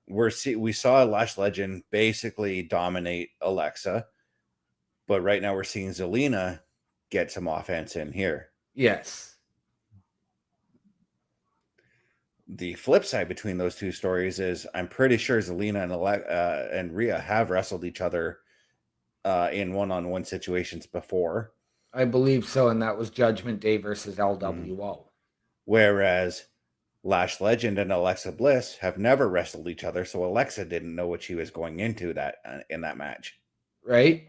we saw Lash Legend basically dominate Alexa, but right now we're seeing Zelina get some offense in here. Yes. The flip side between those two stories is I'm pretty sure Zelina and Rhea have wrestled each other in one-on-one situations before. I believe so, and that was Judgment Day versus LWO. Whereas Lash Legend and Alexa Bliss have never wrestled each other, so Alexa didn't know what she was going into in that match. Right?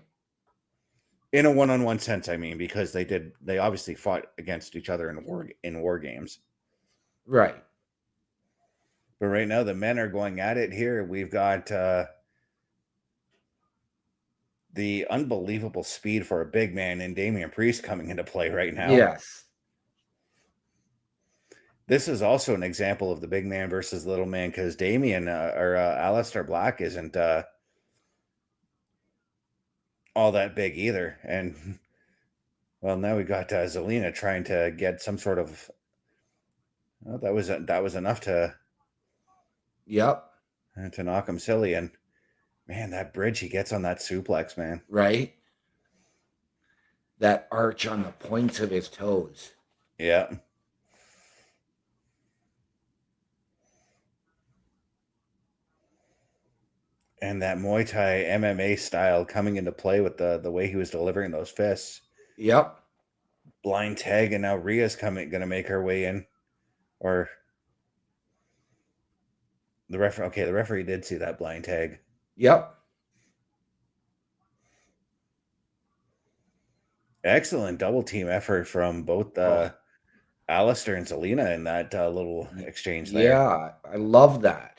In a one-on-one sense, I mean, because they obviously fought against each other in war games. Right. But right now the men are going at it here. We've got the unbelievable speed for a big man in Damien Priest coming into play right now. Yes. This is also an example of the big man versus little man because Damien or Aleister Black isn't all that big either. And well, now we got Zelina trying to get some sort of. Well, that was enough to. Yep. To knock him silly. And man, that bridge he gets on that suplex, man. Right. That arch on the points of his toes. Yeah. And that Muay Thai MMA style coming into play with the way he was delivering those fists. Yep. Blind tag, and now Rhea's going to make her way in. Or the referee. Okay, the referee did see that blind tag. Yep. Excellent double team effort from both Aleister and Zelina in that little exchange there. Yeah, I love that.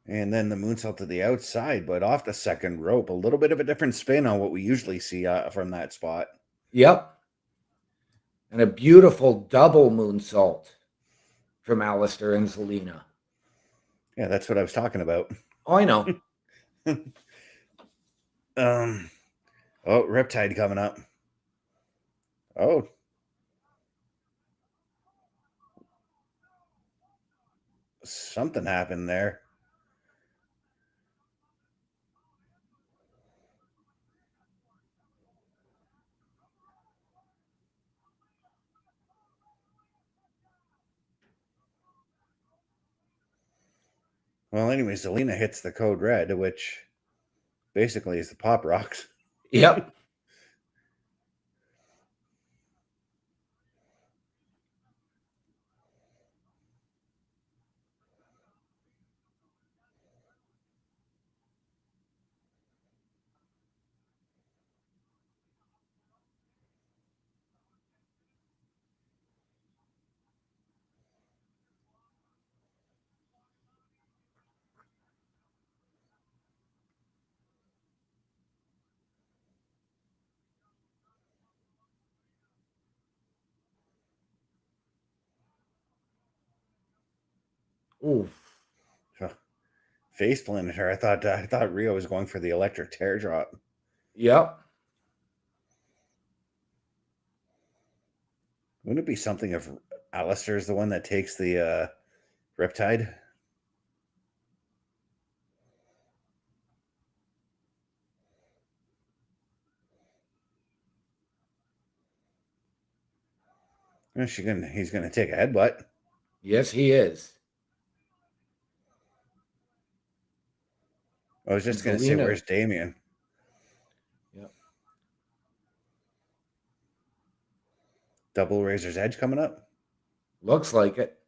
And then the moonsault to the outside, but off the second rope. A little bit of a different spin on what we usually see from that spot. Yep. And a beautiful double moonsault from Aleister and Zelina. Yeah, that's what I was talking about. Oh, I know. Oh, Riptide coming up. Oh. Something happened there. Well, anyway, Zelina hits the code red, which basically is the Pop Rocks. Yep. Oof. Face planted her. I thought Rio was going for the electric teardrop. Yep. Wouldn't it be something if Aleister is the one that takes the Riptide? He's gonna take a headbutt. Yes, he is. I was just going to say, Zelina. where's Damien? Yep. Double Razor's Edge coming up? Looks like it.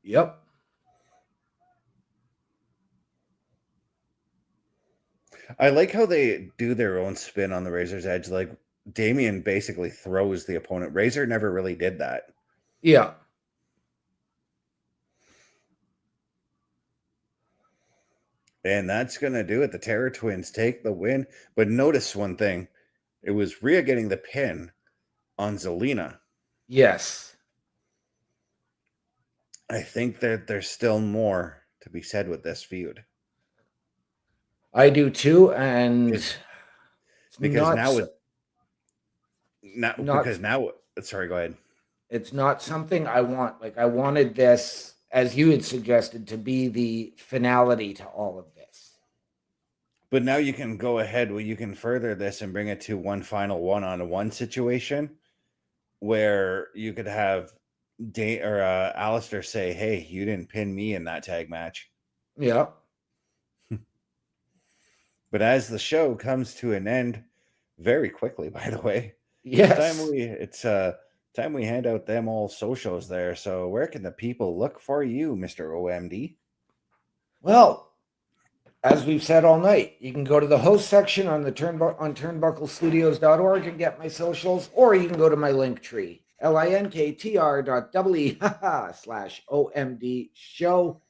Yep. I like how they do their own spin on the Razor's Edge. Like, Damien basically throws the opponent. Razor never really did that. Yeah. And that's going to do it. The Terror Twins take the win. But notice one thing. It was Rhea getting the pin on Zelina. Yes. I think that there's still more to be said with this feud. I do too, and because sorry, go ahead. It's not something I want. Like, I wanted this, as you had suggested, to be the finality to all of this. But now you can go ahead, you can further this and bring it to one final one-on-one situation where you could have Aleister say, hey, you didn't pin me in that tag match. Yeah. But as the show comes to an end very quickly, by the way, yes, it's time we hand out them all socials there. So where can the people look for you, Mr. OMD? Well, as we've said all night, you can go to the host section on the turnbucklestudios.org and get my socials, or you can go to my Linktree, linktr.ee/OMDshow.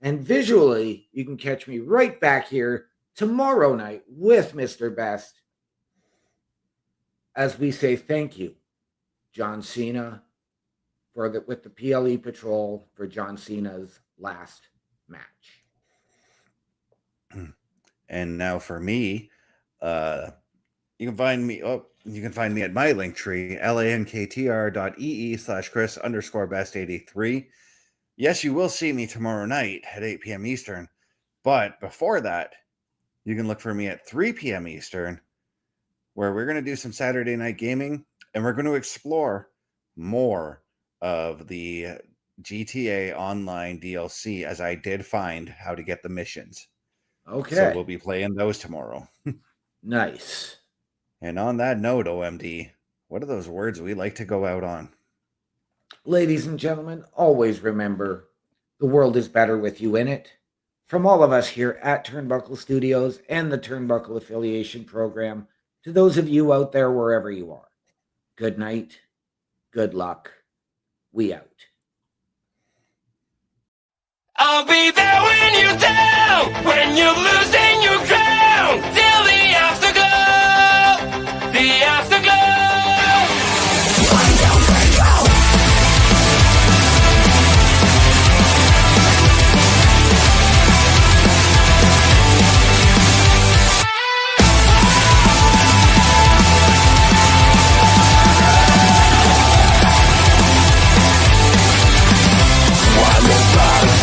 And visually, you can catch me right back here tomorrow night with Mr. Best as we say thank you, John Cena, with the PLE Patrol for John Cena's last match. And now for me, you can find me at my Linktree, linktr.ee/Chris_best83. Yes, you will see me tomorrow night at 8 p.m. Eastern. But before that, you can look for me at 3 p.m. Eastern, where we're going to do some Saturday night gaming, and we're going to explore more of the GTA Online DLC, as I did find how to get the missions. Okay. So we'll be playing those tomorrow. Nice. And on that note, OMD, what are those words we like to go out on? Ladies and gentlemen, always remember, the world is better with you in it. From all of us here at Turnbuckle Studios and the Turnbuckle Affiliation Program, to those of you out there wherever you are, good night, good luck, we out. I'll be there when you're down, when you're losing your ground, till the afterglow, the afterglow.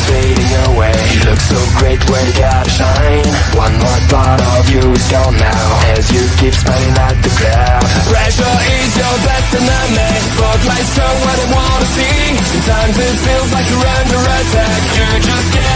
Fading away, you look so great when you gotta shine. One more part of you is gone now, as you keep smiling at the crowd. Pressure is your best enemy, spotlights show what I wanna see. Sometimes it feels like you're under attack, you're just getting